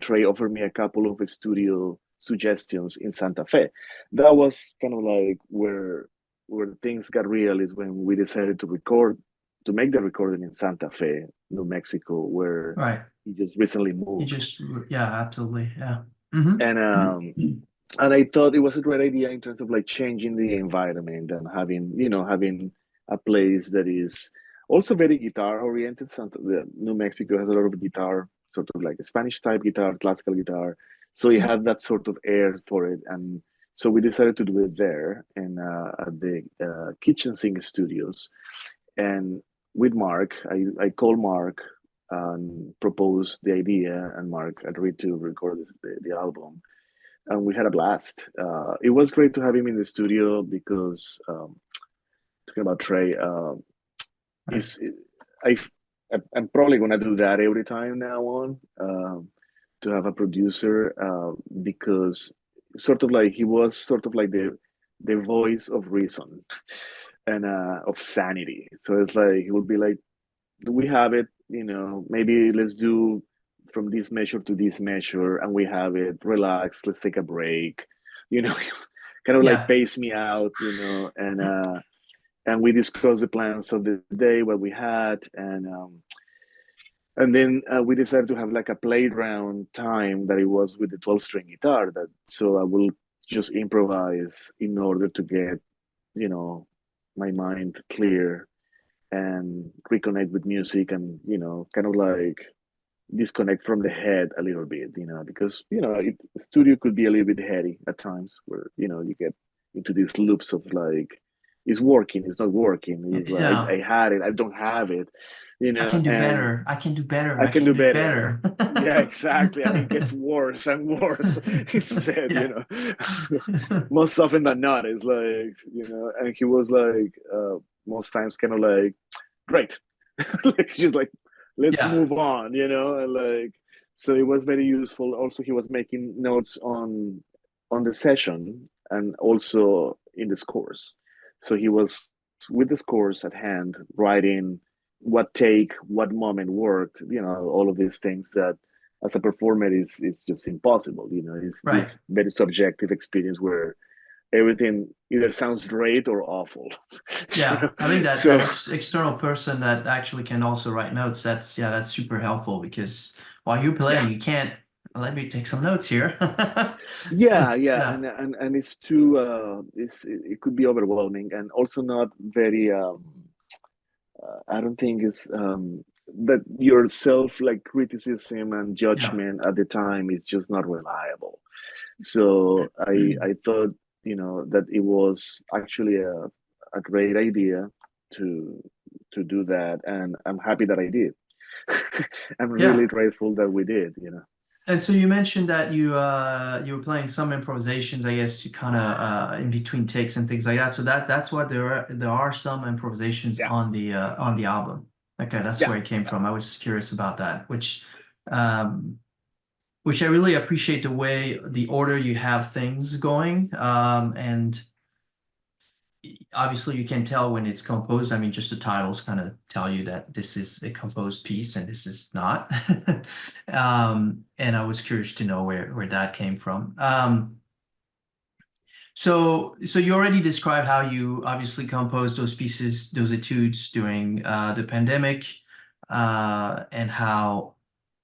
S2: Trey offered me a couple of studio suggestions in Santa Fe. That was kind of like where things got real, is when we decided to make the recording in Santa Fe, New Mexico, where
S1: Right.
S2: he just recently
S1: You
S2: moved.
S1: just, yeah, absolutely. Yeah. Mm-hmm.
S2: And and I thought it was a great idea in terms of like changing the environment and having, you know, having a place that is also very guitar oriented. New Mexico has a lot of guitar, sort of like a Spanish type guitar, classical guitar. So it had that sort of air for it. And so we decided to do it there in at the Kitchen Sink Studios. And with Mark, I called Mark and proposed the idea, and Mark agreed to record the album, and we had a blast. It was great to have him in the studio because talking about Trey,
S1: Right.
S2: is I I'm probably gonna do that every time now on, to have a producer, because sort of like he was sort of like the voice of reason and of sanity. So it's like he would be like, we have it, you know, maybe let's do from this measure to this measure, and we have it, relax, let's take a break, you know. Kind of like
S1: Yeah.
S2: pace me out, you know. And we discussed the plans of the day, what we had, and then we decided to have like a playground time that it was with the 12-string guitar, that so I will just improvise in order to get, you know, my mind clear and reconnect with music, and, you know, kind of like disconnect from the head a little bit, you know, because, you know, studio could be a little bit heady at times, where, you know, you get into these loops of like, it's working, it's not working, it's like
S1: Yeah.
S2: I had it, I don't have it, you
S1: I
S2: know.
S1: can do
S2: And
S1: better. I can do better.
S2: I
S1: I
S2: can
S1: can
S2: do
S1: do
S2: better.
S1: better.
S2: Yeah, exactly. And it gets worse and worse instead, you
S1: Yeah.
S2: know. Most often than not, it's like, you know, and he was like, most times kind of like, great. Like, just like, let's
S1: Yeah.
S2: move on, you know. And like, so it was very useful. Also, he was making notes on the session and also in the scores. So he was with the scores at hand, writing what take, what moment worked, you know, all of these things that as a performer is just impossible, you know. It's
S1: Right.
S2: this very subjective experience where everything either sounds great or awful. You
S1: Yeah.
S2: know?
S1: I think that
S2: So
S1: external person that actually can also write notes, that's, yeah, that's super helpful because while you're playing,
S2: yeah,
S1: you can't, let me take some notes here.
S2: yeah,
S1: Yeah.
S2: and it's too it could be overwhelming, and also not very I don't think it's that your self like criticism and
S1: Yeah.
S2: judgment at the time is just not reliable. So I thought, you know, that it was actually a great idea to to do that, and I'm happy that I did. I'm
S1: Yeah.
S2: really grateful that we did, you know.
S1: And so you mentioned that you were playing some improvisations, I guess, you kind of in between takes and things like that. So that's what there are some improvisations
S2: Yeah,
S1: on the album. Okay, that's
S2: yeah,
S1: where it came
S2: yeah.
S1: from. I was curious about that, um, which I really appreciate the way the order you have things going. And obviously you can tell when it's composed. I mean, just the titles kind of tell you that this is a composed piece and this is not. And I was curious to know where that came from. So you already described how you obviously composed those pieces, those etudes during the pandemic, and how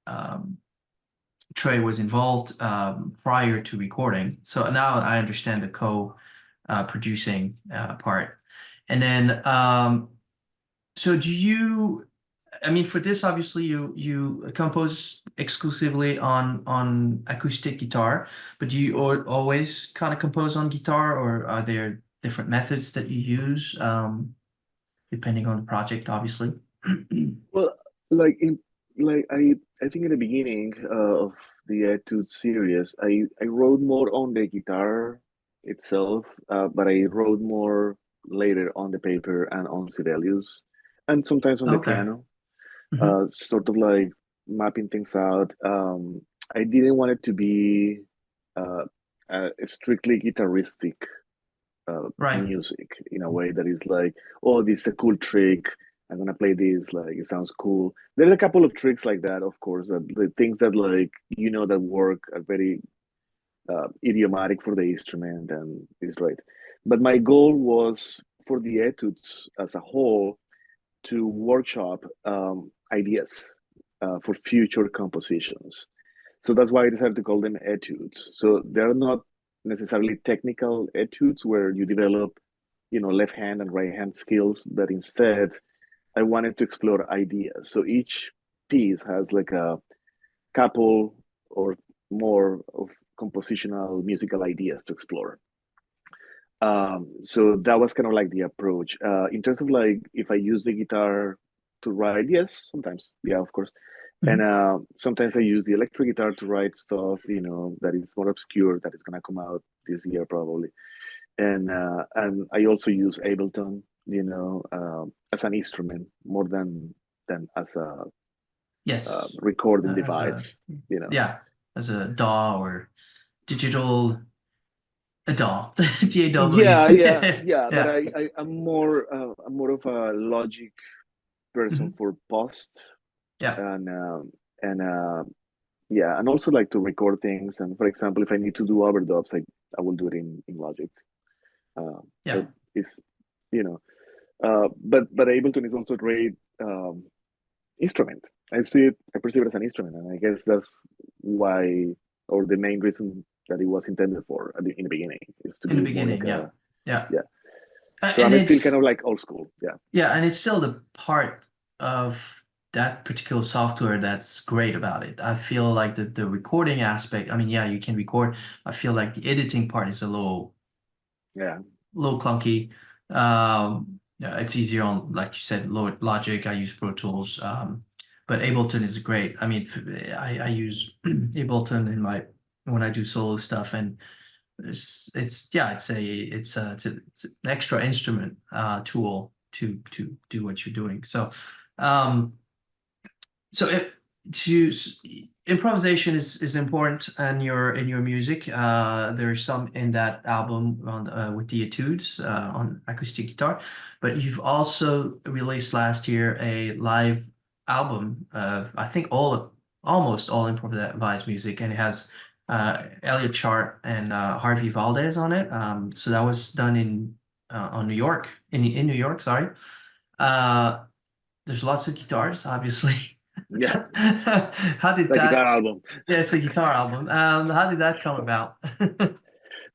S1: um, Trey was involved prior to recording. So now I understand the co-producing part. And then, so do you, I mean, for this, obviously you compose exclusively on acoustic guitar, but do you always kind of compose on guitar, or are there different methods that you use, depending on the project, obviously?
S2: Well, like in like I think in the beginning of the Etude series, I wrote more on the guitar itself, but I wrote more later on the paper and on Sibelius, and sometimes on the
S1: Okay.
S2: piano,
S1: Hmm.
S2: sort of like mapping things out. I didn't want it to be uh, a strictly guitaristic
S1: Right.
S2: music in a way that is like, oh, this is a cool trick. I'm gonna play this, like it sounds cool. There's a couple of tricks like that, of course, that the things that like that work are very idiomatic for the instrument and is right. But my goal was for the etudes as a whole to workshop ideas for future compositions. So that's why I decided to call them etudes. So they're not necessarily technical etudes where you develop, left hand and right hand skills, but instead I wanted to explore ideas. So each piece has like a couple or more of compositional musical ideas to explore. So that was kind of like the approach. In terms of like if I use the guitar to write, yes, sometimes, yeah, of course. And
S1: Hmm.
S2: sometimes I use the electric guitar to write stuff, that is more obscure, that is gonna come out this year probably. And I also use Ableton, as an instrument more than as a
S1: Yes.
S2: recording
S1: As a,
S2: device, you know.
S1: yeah, as a DAW or digital a DAW, DAW.
S2: Yeah, yeah, yeah. But
S1: Yeah.
S2: I'm more of a Logic person
S1: Hmm.
S2: for post
S1: Yeah.
S2: and yeah, and also like to record things. And for example, if I need to do overdubs, I will do it in Logic. But
S1: Yeah.
S2: it's you know, but Ableton is also a great instrument. I perceive it as an instrument, and I guess that's why, or the main reason that it was intended for in the beginning is to
S1: In the
S2: be more like
S1: beginning. Yeah.
S2: a
S1: Yeah.
S2: yeah. So
S1: And
S2: I'm still kind
S1: it's
S2: of like old school. Yeah.
S1: yeah, and it's still the part of that particular software that's great about it. I feel like the recording aspect, I mean, yeah, you can record. I feel like the editing part is a
S2: Yeah.
S1: little clunky. Yeah, it's easier on, like you said, Logic. I use Pro Tools. But Ableton is great. I mean, I use Ableton in my when I do solo stuff, and it's yeah, it's an extra instrument tool to do what you're doing. Um, so if to improvisation is important in your music. There's some in that album on with the etudes on acoustic guitar, but you've also released last year a live album of I think almost all improvised music, and it has Elliot Chart and Harvey Valdez on it. So that was done on New York in New York. Sorry. Uh, there's lots of guitars, obviously.
S2: Yeah.
S1: How did
S2: The guitar
S1: that?
S2: album.
S1: Yeah, it's a guitar album. How did that come about?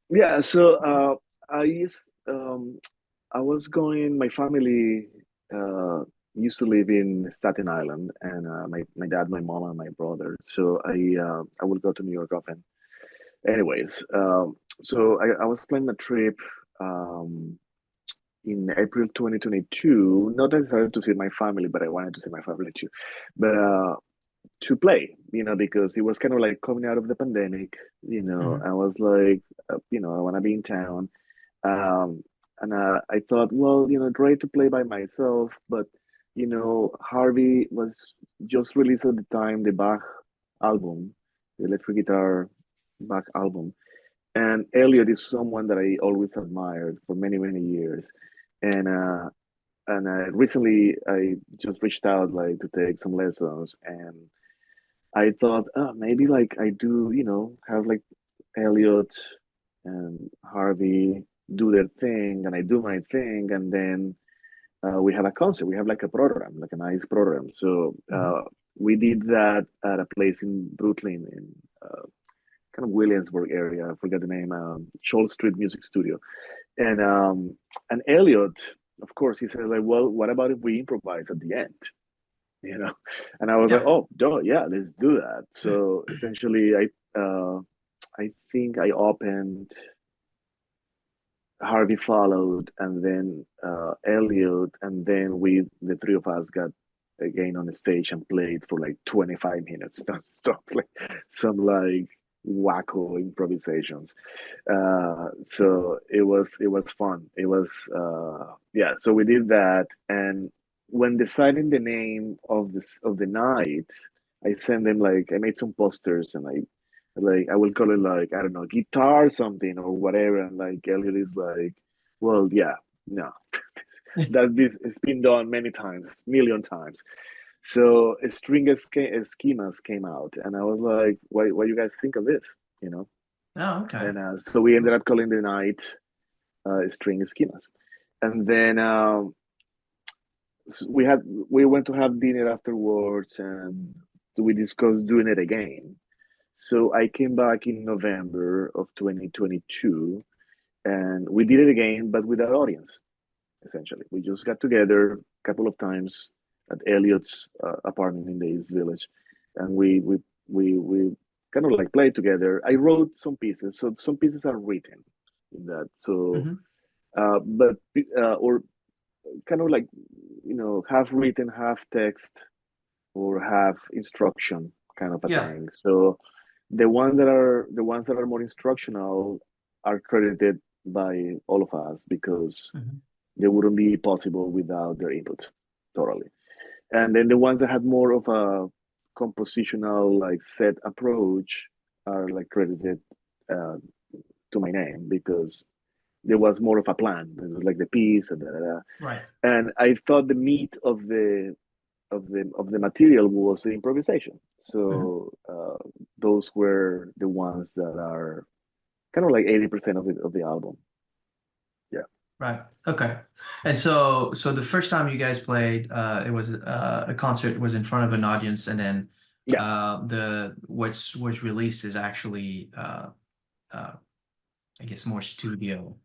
S2: Yeah. So I was going. My family uh, used to live in Staten Island, and my dad, my mom, and my brother. So I would go to New York often. Anyways, so I was planning a trip. Um, in April 2022, not necessarily to see my family, but I wanted to see my family too. But to play, because it was kind of like coming out of the pandemic.
S1: Hmm.
S2: I was like, I want to be in town. Um, and I thought, well, great to play by myself, but Harvey was just released at the time the Bach album, the electric guitar Bach album, and Elliot is someone that I always admired for many, many years. And recently I just reached out like to take some lessons, and I thought, oh, maybe like I do, have like Elliot and Harvey do their thing, and I do my thing, and then we have a concert. We have like a program, like a nice program. So
S1: Hmm.
S2: we did that at a place in Brooklyn, in kind of Williamsburg area. I forget the name. Shoal Street Music Studio, and Elliot, of course, he said like, well, what about if we improvise at the end? You know, and I was like,
S1: Yeah.
S2: oh, duh, yeah, let's do that. So essentially, I think I opened, Harvey followed, and then Elliot, and then the three of us got again on the stage and played for like 25 minutes non-stop, like some like wacko improvisations. So it was fun. It was yeah. So we did that, and when deciding the name of the night, I sent them like I made some posters, and I will call it like, I don't know, guitar something or whatever. And like Elliot is like, well, yeah, no, that this has been done many times, million times. So a schemas came out, and I was like, what do you guys think of this? You know,
S1: Oh, okay.
S2: and so we ended up calling the night string schemas, and then we went to have dinner afterwards, and we discussed doing it again. So I came back in November of 2022, and we did it again, but with our audience. Essentially, we just got together a couple of times at Elliot's apartment in the East Village, and we kind of like played together. I wrote some pieces, so some pieces are written in that. So,
S1: Hmm.
S2: but or kind of like half written, half text, or half instruction kind of a
S1: Yeah.
S2: thing. So the ones that are more instructional are credited by all of us because
S1: Hmm.
S2: they wouldn't be possible without their input totally. And then the ones that had more of a compositional like set approach are like credited uh, to my name because there was more of a plan. It was like the piece and da, da, da.
S1: Right.
S2: And I thought the meat of the material was the improvisation.
S1: Hmm.
S2: So those were the ones that are kind of like 80% of the album. Yeah.
S1: Right. Okay. And so the first time you guys played, it was a concert was in front of an audience, and then
S2: Yeah.
S1: the what's was released is actually uh, I guess more studio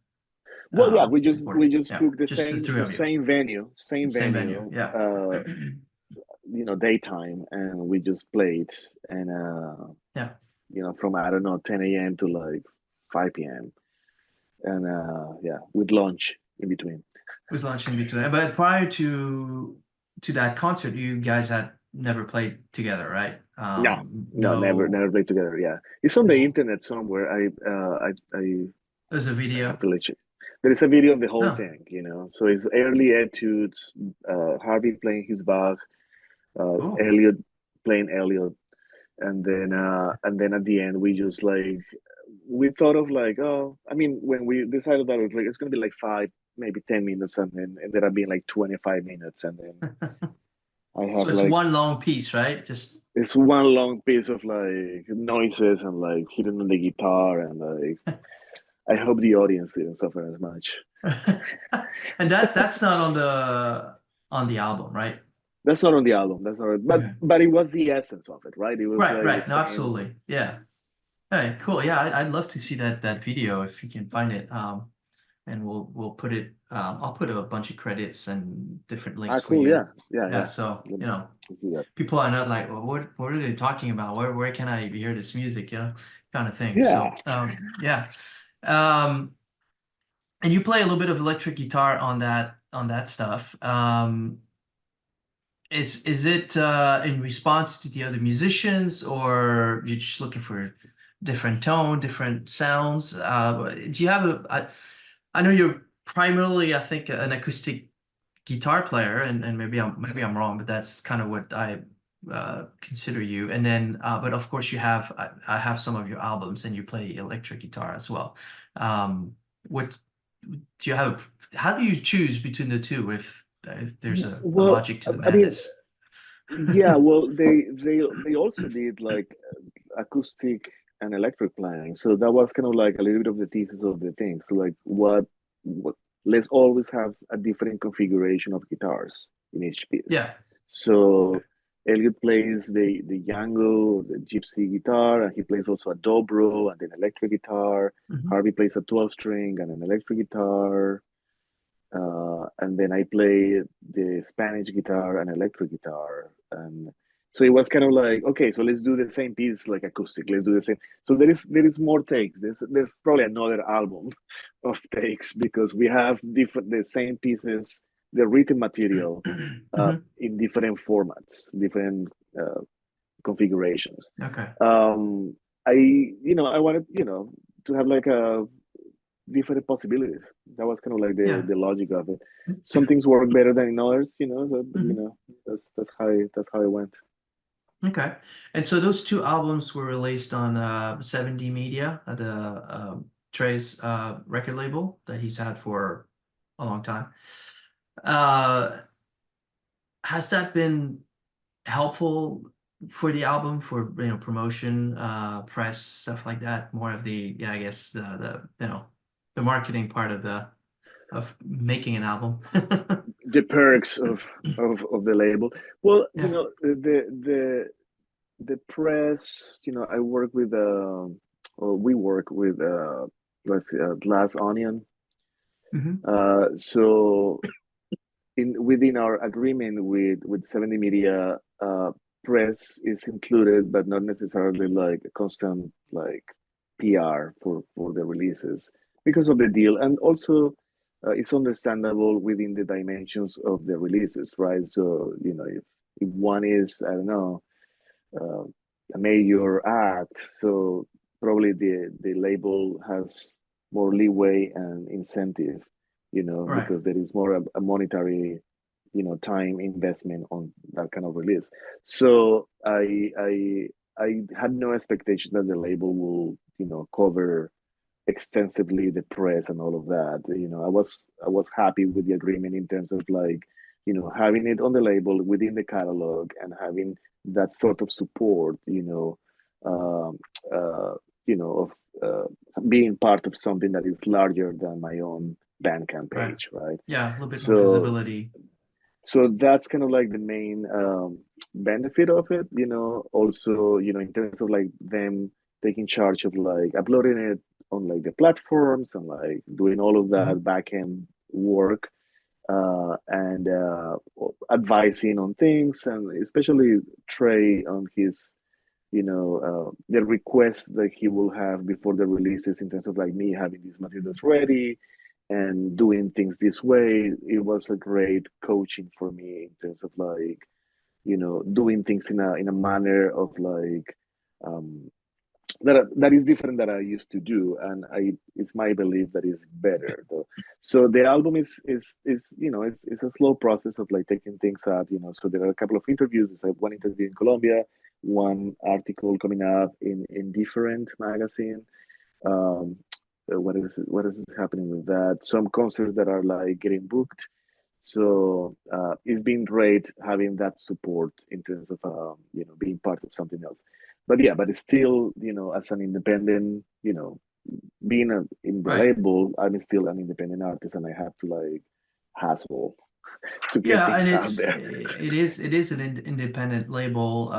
S2: Well, yeah, we
S1: recording.
S2: just
S1: Yeah.
S2: booked the
S1: Just the
S2: same
S1: three
S2: the
S1: of you.
S2: same venue, same
S1: Same venue.
S2: venue,
S1: Yeah.
S2: daytime, and we just played, and
S1: Yeah.
S2: from I don't know 10 a.m. to like 5 p.m. and yeah, with lunch in between.
S1: Was launched in between. But prior to that concert, you guys had never played together, right?
S2: No, no,
S1: No,
S2: never played together. Yeah, it's on the
S1: no.
S2: internet somewhere. I
S1: There's a
S2: have
S1: video.
S2: to let you. There is a video of the whole
S1: No.
S2: thing, So it's early etudes, Harvey playing his Bach,
S1: Cool.
S2: Elliot playing Elliot, and then at the end we just like we thought of like, oh, I mean, when we decided that it was like it's gonna be like 5 maybe 10 minutes, and then it ended up being like 25 minutes, and then I
S1: So
S2: have
S1: it's
S2: like
S1: one long piece, right? Just
S2: it's one long piece of like noises and like hitting on the guitar, and like I hope the audience didn't suffer as much.
S1: and that's not on the album, right?
S2: That's not on the album. That's not, but
S1: Okay.
S2: but it was the essence of it, right? It was
S1: Right,
S2: like the
S1: right. No,
S2: same.
S1: absolutely. Yeah. All right, cool. Yeah, I'd love to see that video if you can find it. And we'll put it. I'll put a bunch of credits and different
S2: Ah,
S1: links for
S2: cool.
S1: you.
S2: Yeah, yeah,
S1: Yeah.
S2: yeah.
S1: So
S2: Let me let's do that.
S1: people are not like, well, what are they talking about? Where can I hear this music? Kind of thing.
S2: Yeah.
S1: So yeah. Um, and you play a little bit of electric guitar on that stuff. Is it in response to the other musicians, or you're just looking for different tone, different sounds? Do you have I know you're primarily, I think, an acoustic guitar player, and maybe I'm wrong, but that's kind of what I consider you. And then, but of course, I have some of your albums, and you play electric guitar as well. What do you have? How do you choose between the two if there's a
S2: Well,
S1: logic to the
S2: I mean,
S1: madness?
S2: yeah, well, they also did like acoustic and electric playing, so that was kind of like a little bit of the thesis of the thing. So like, what? Let's always have a different configuration of guitars in each piece.
S1: Yeah.
S2: So Elliot plays the Yango, the gypsy guitar, and he plays also a dobro and an electric guitar.
S1: Hmm.
S2: Harvey plays a 12 string and an electric guitar. And then I play the Spanish guitar and electric guitar. And so it was kind of like, okay, so let's do the same piece like acoustic. Let's do the same. So there is more takes. There's probably another album of takes because we have the same pieces, the written material,
S1: Hmm.
S2: in different formats, different configurations.
S1: Okay.
S2: Um, I wanted, to have like a different possibilities. That was kind of like the
S1: Yeah.
S2: the logic of it. Some things work better than in others, so,
S1: Hmm.
S2: that's how it went.
S1: Okay. And so those two albums were released on 7D Media, Trey's record label that he's had for a long time. Uh, has that been helpful for the album, for promotion, press, stuff like that? More of the, yeah, I guess the marketing part of making an album.
S2: The perks of the label. Well,
S1: Yeah.
S2: the press. I work with or we work with let's see, Glass Onion.
S1: Hmm.
S2: So in within our agreement with 70 Media, press is included, but not necessarily like a constant like PR for the releases because of the deal, and also it's understandable within the dimensions of the releases, right? So if one is, I don't know, uh, a major act, so probably the label has more leeway and incentive,
S1: Right.
S2: because there is more a monetary, time investment on that kind of release. So I had no expectation that the label will, cover extensively the press and all of that. I was happy with the agreement in terms of like, having it on the label within the catalog and having that sort of support, um, uh, of being part of something that is larger than my own Bandcamp
S1: Right.
S2: page, right?
S1: Yeah, a little bit more
S2: So
S1: visibility.
S2: that's kind of like the main benefit of it, also, in terms of like them taking charge of like uploading it on like the platforms and like doing all of that
S1: Hmm.
S2: back end work, and advising on things, and especially Trey on his, the request that he will have before the releases in terms of like me having these materials ready and doing things this way. It was a great coaching for me in terms of like, doing things in a manner of like, um, that is different that I used to do, and it's my belief that is better though. So the album is it's a slow process of like taking things up. So there are a couple of interviews. There's like one interview in Colombia, one article coming up in Different magazine. um what is happening with that? Some concerts that are like getting booked. So it's been great having that support in terms of being part of something else. But yeah, but it's still, as an independent, being in the
S1: Right.
S2: label, I'm still an independent artist, and I have to like hustle to get
S1: Yeah, and
S2: things out there.
S1: it is an independent label,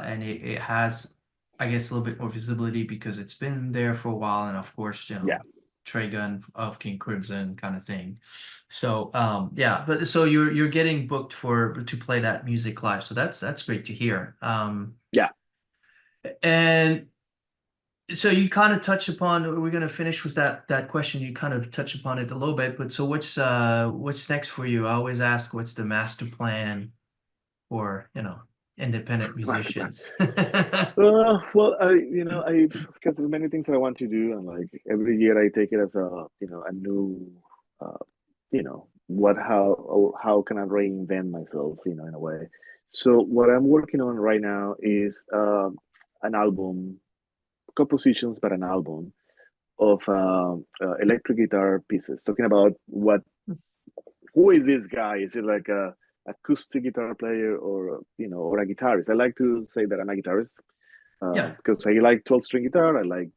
S1: and it has, I guess, a little bit more visibility because it's been there for a while, and of course,
S2: Yeah.
S1: Trey Gunn of King Crimson kind of thing. So, yeah, but so you're getting booked to play that music live, so that's great to hear.
S2: Yeah.
S1: And So you kind of touched upon, we're gonna finish with that question. You kind of touched upon it a little bit, but so what's next for you? I always ask what's the master plan for, independent
S2: Master plan.
S1: musicians.
S2: Well, because there's many things that I want to do, and like every year I take it as a new, uh, how can I reinvent myself, in a way. So what I'm working on right now is an album, compositions, but an album of electric guitar pieces. Talking about who is this guy? Is it like a acoustic guitar player or a guitarist? I like to say that I'm a guitarist
S1: Yeah.
S2: because I like 12-string guitar. I like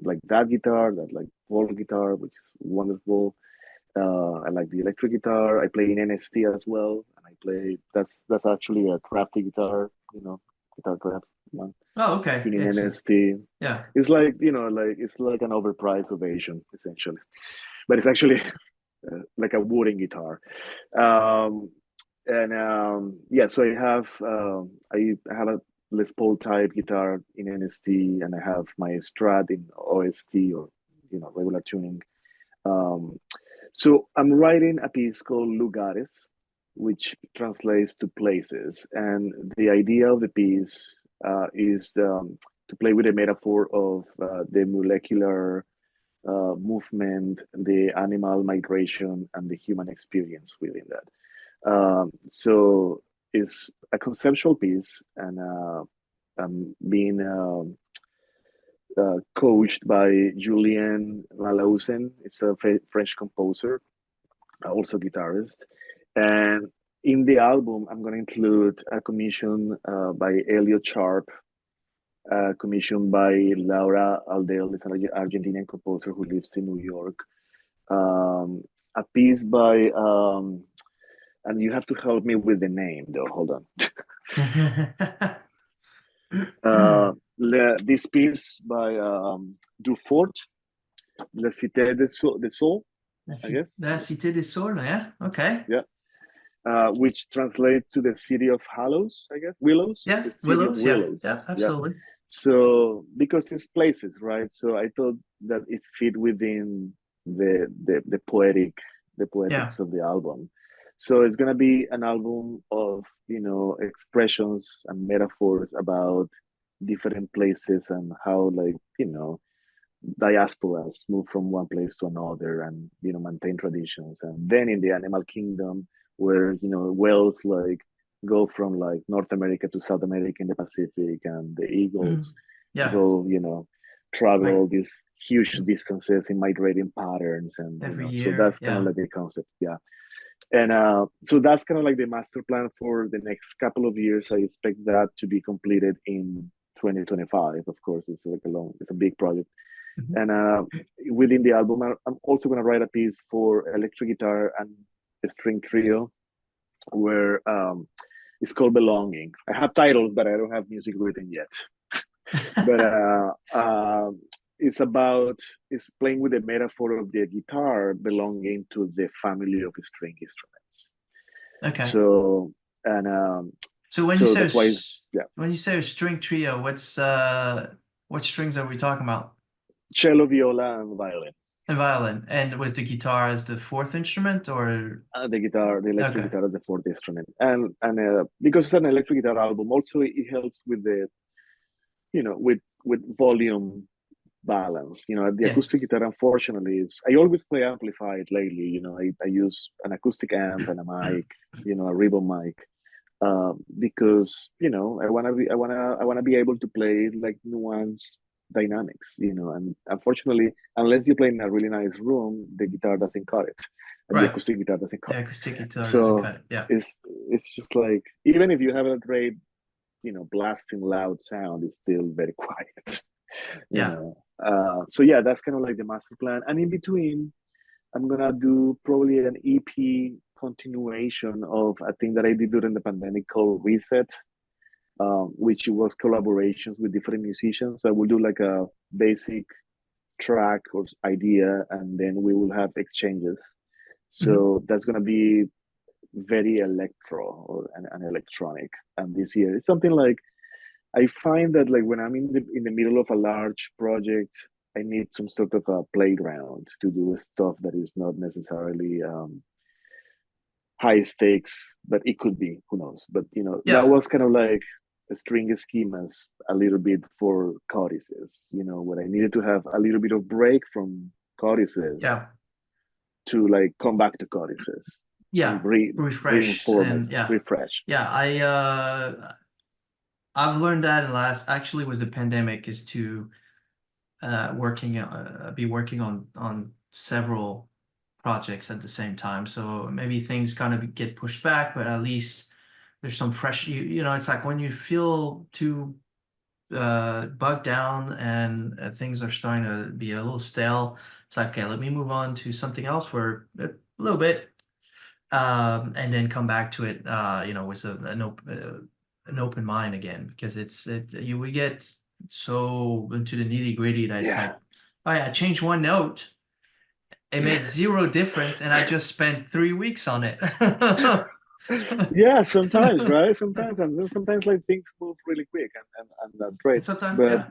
S2: like that guitar, that like Paul guitar, which is wonderful. I like the electric guitar. I play in NST as well, and I play that's actually a crafty guitar, guitar craft one
S1: Oh, okay.
S2: tuning NST.
S1: Yeah.
S2: It's like like it's like an overpriced ovation essentially, but it's actually like a wooden guitar. Um, and yeah, so I have a Les Paul type guitar in NST, and I have my Strat in OST, or regular tuning. Um, so I'm writing a piece called Lugares, which translates to places, and the idea of the piece is to play with a metaphor of the molecular movement, the animal migration, and the human experience within that. So it's a conceptual piece, and I'm being coached by Julien Malausen. It's a French composer, also guitarist. And in the album, I'm going to include a commission by Elliot Sharp, commissioned by Laura Aldel, it's an Argentinian composer who lives in New York. A piece by, and you have to help me with the name though. Hold on. This piece by Dufort, La Cité des Soul, I guess.
S1: La Cité des Sols, yeah. Okay.
S2: Yeah. Which translates to the city of Hallows, I guess. Willows.
S1: Yeah.
S2: The city of
S1: Willows, yeah.
S2: Willows.
S1: Yeah,
S2: Yeah.
S1: absolutely.
S2: So because it's places, right? So I thought that it fit within the poetics of the album. So it's gonna be an album of expressions and metaphors about different places and how like diasporas move from one place to another and maintain traditions. And then in the animal kingdom, where whales like go from like North America to South America in the Pacific, and the eagles
S1: Yeah.
S2: go
S1: Like
S2: travel these huge distances in migrating patterns. And
S1: every
S2: so
S1: year.
S2: that's kind of
S1: Yeah.
S2: like the concept. Yeah. And so that's kind of like the master plan for the next couple of years. I expect that to be completed in 2025. Of course, it's a big project.
S1: Mhm.
S2: And within the album, I'm also going to write a piece for electric guitar and a string trio, where it's called Belonging. I have titles, but I don't have music written yet. But it's playing with the metaphor of the guitar belonging to the family of string instruments.
S1: Okay.
S2: So and
S1: So when you
S2: so
S1: say
S2: that's why, yeah,
S1: when you say a string trio, what strings are we talking about?
S2: cello, viola, and violin.
S1: And violin, and with the guitar as the fourth instrument, or
S2: The electric
S1: okay.
S2: guitar is the fourth instrument, and because it's an electric guitar album, also it helps with the with volume balance. The acoustic
S1: Yes.
S2: guitar, unfortunately, is I always play amplified lately. I use an acoustic amp and a mic, a ribbon mic, because I wanna be able to play like nuance dynamics, and unfortunately, unless you play in a really nice room, the guitar doesn't cut it, and the
S1: Right.
S2: acoustic guitar doesn't cut
S1: The
S2: it.
S1: acoustic guitar doesn't
S2: So
S1: cut it. Yeah.
S2: it's just like, even if you have a great blasting loud sound, it's still very quiet. you
S1: Yeah.
S2: know so yeah, that's kind of like the master plan, and in between I'm gonna do probably an EP continuation of a thing that I did during the pandemic called Reset, which was collaborations with different musicians. So I will do like a basic track or idea, and then we will have exchanges.
S1: Mhm.
S2: So that's gonna be very electro, and electronic. And this year it's something like I find that like when I'm in the middle of a large project, I need some sort of a playground to do stuff that is not necessarily high stakes, but it could be, who knows? But that
S1: Yeah,
S2: was kind of like a string schemas a little bit for codices, where I needed to have a little bit of break from codices
S1: yeah,
S2: to like come back to codices and
S1: yeah. Refreshed
S2: reinform it,
S1: and yeah,
S2: refresh.
S1: yeah. I've learned that in last actually was the pandemic is to be working on several projects at the same time. So maybe things kind of get pushed back, but at least there's some fresh. It's like when you feel too bugged down and things are starting to be a little stale. It's like, okay, let me move on to something else for a little bit, and then come back to it, with an open mind again, because we get so into the nitty gritty that it's
S2: Yeah.
S1: like, oh yeah, I changed one note, it made zero difference, and I just spent 3 weeks on it.
S2: Yeah, sometimes, right? Sometimes, and then sometimes like things move really quick, and that's great.
S1: And sometimes,
S2: But
S1: yeah,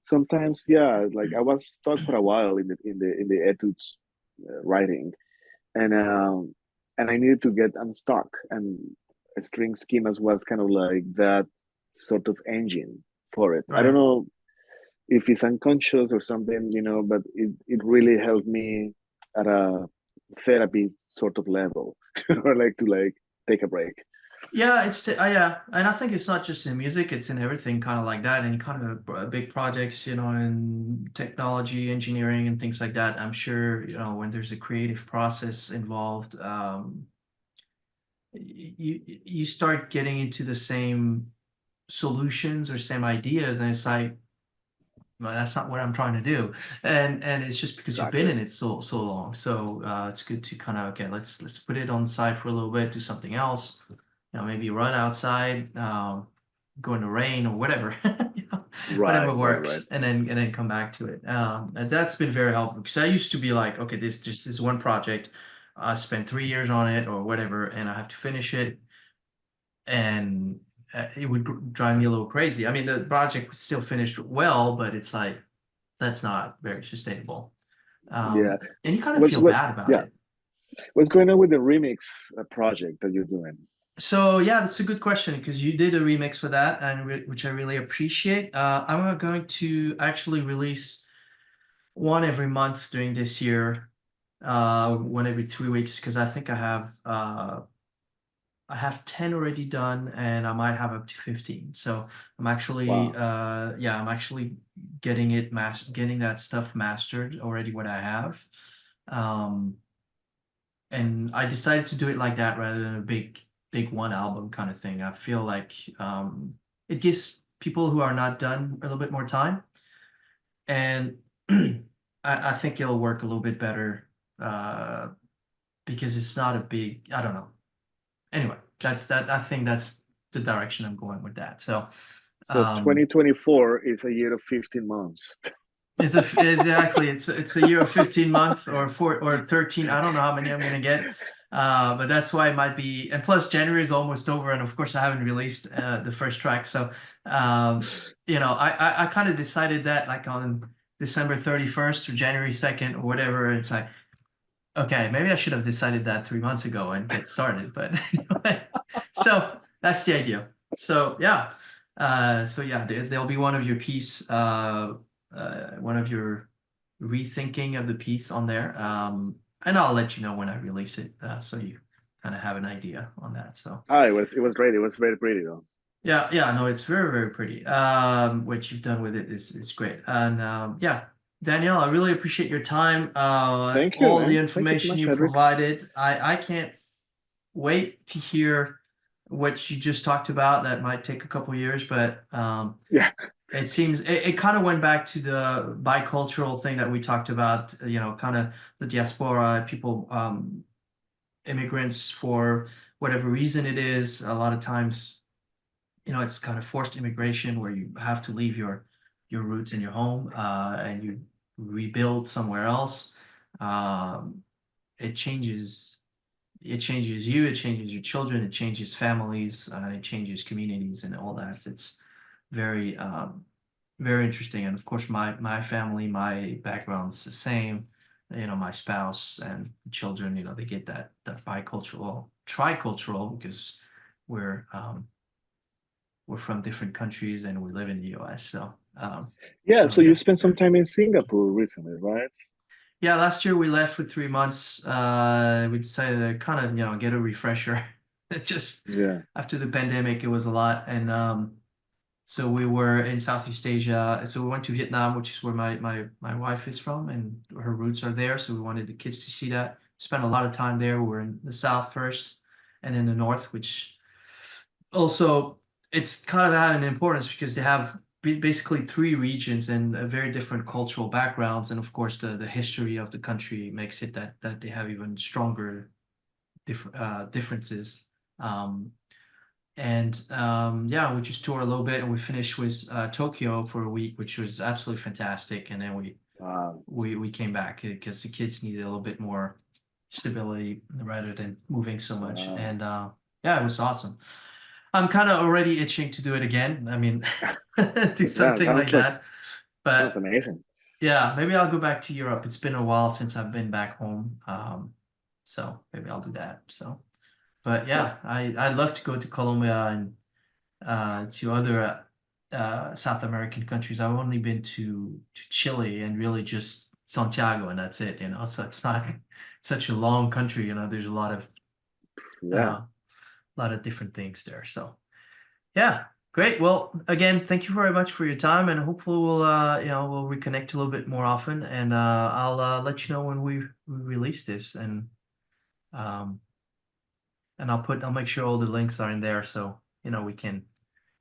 S2: sometimes, yeah, like I was stuck for a while in the etudes writing, and I needed to get unstuck, and string schemas was kind of like that sort of engine for it. I don't
S1: right.
S2: know if it's unconscious or something, but it really helped me at a therapy sort of level, or like to like take a break.
S1: Yeah, yeah, and I think it's not just in music; it's in everything, kind of like that. And kind of big projects, in technology, engineering, and things like that. I'm sure, when there's a creative process involved, you start getting into the same solutions or same ideas, and it's like, well, that's not what I'm trying to do. And it's just because you've been
S2: Exactly.
S1: in it so long. So it's good to kind of, okay, let's put it on the side for a little bit, do something else. Maybe run outside, go in the rain or whatever,
S2: Right,
S1: whatever
S2: right, right.
S1: works, and then come back to it. And that's been very helpful because I used to be like, okay, this just is one project. I spent 3 years on it or whatever, and I have to finish it, and it would drive me a little crazy. I mean, the project was still finished well, but it's like that's not very sustainable.
S2: Yeah.
S1: And you kind of
S2: What's
S1: feel
S2: what?
S1: bad about
S2: Yeah.
S1: it.
S2: What's going on with the remix project that you're doing?
S1: So yeah, that's a good question because you did a remix for that, and which I really appreciate. I'm going to actually release one every month during this year, one every 3 weeks, because I think I have 10 already done, and I might have up to 15. So I'm actually
S2: Wow.
S1: yeah, I'm actually getting that stuff mastered already, what I have. Um, and I decided to do it like that rather than a big one album kind of thing. I feel like it gives people who are not done a little bit more time, and I think it'll work a little bit better, uh, because it's not a big. I don't know. Anyway, that's that. I think that's the direction I'm going with that. So
S2: So
S1: um,
S2: 2024 is a year of 15 months.
S1: exactly. It's a year of 15 months or 13. I don't know how many I'm gonna get. But that's why it might be. And plus, January is almost over, and of course, I haven't released the first track. So I kind of decided that like on December 31st or January 2nd or whatever. It's like, okay, maybe I should have decided that 3 months ago and get started. But anyway, so that's the idea. So yeah, there'll be one of your piece, one of your rethinking of the piece on there, and I'll let you know when I release it, so you kind of have an idea on that. So
S2: It was great. It was very pretty though.
S1: yeah, yeah, no, it's very, very pretty. What you've done with it is great. And yeah, Danielle, I really appreciate your time.
S2: Thank you,
S1: All the
S2: man. Thank you so
S1: information
S2: much,
S1: you
S2: Cedric.
S1: provided. I can't wait to hear what you just talked about. That might take a couple years, but
S2: Yeah.
S1: it seems it kind of went back to the bicultural thing that we talked about. Kind of the diaspora, people, immigrants for whatever reason it is. A lot of times, it's kind of forced immigration where you have to leave your roots in your home, and you rebuild somewhere else. Um, it changes it changes you, it changes your children, it changes families, it changes communities and all that. very very interesting. And of course, my family, my background is the same. You know, my spouse and children, you know, they get that bicultural, tricultural, because we're um, we're from different countries and we live in the U.S.
S2: Yeah,
S1: So
S2: so you
S1: yeah.
S2: spent some time in Singapore recently, right?
S1: Yeah, last year we left for 3 months. We decided to kind of, you know, get a refresher. It just
S2: Yeah.
S1: after the pandemic, it was a lot, and so we were in Southeast Asia. So we went to Vietnam, which is where my wife is from, and her roots are there. So we wanted the kids to see that. Spent a lot of time there. We were in the south first, and in the north, which also it's kind of had an importance because they have basically three regions and very different cultural backgrounds, and of course the history of the country makes it that they have even stronger differences. Um, and yeah, we just toured a little bit, and we finished with Tokyo for a week, which was absolutely fantastic. And then
S2: Wow.
S1: we came back because the kids needed a little bit more stability rather than moving so much.
S2: Wow.
S1: And yeah, it was awesome. I'm kind of already itching to do it again. I mean, do
S2: Yeah,
S1: something like that.
S2: sounds
S1: But
S2: amazing.
S1: yeah, maybe I'll go back to Europe. It's been a while since I've been back home. So maybe I'll do that. So, but
S2: Yeah.
S1: yeah, I'd love to go to Colombia and to other South American countries. I've only been to Chile and really just Santiago, and that's it. You know, so it's not such a long country. You know, there's
S2: Yeah.
S1: uh, a lot of different things there. So. Yeah, great. Well, again, thank you very much for your time, and hopefully we'll you know, we'll reconnect a little bit more often, and I'll let you know when we release this, um and I'll make sure all the links are in there so you know we can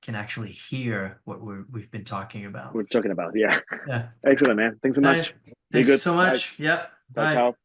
S1: actually hear what we've been talking about.
S2: We're talking about. Yeah.
S1: Yeah.
S2: Excellent, man. Thanks so
S1: All right.
S2: much. Be
S1: Thank you
S2: good.
S1: so
S2: Bye.
S1: much. Yep.
S2: Ciao,
S1: Bye.
S2: ciao.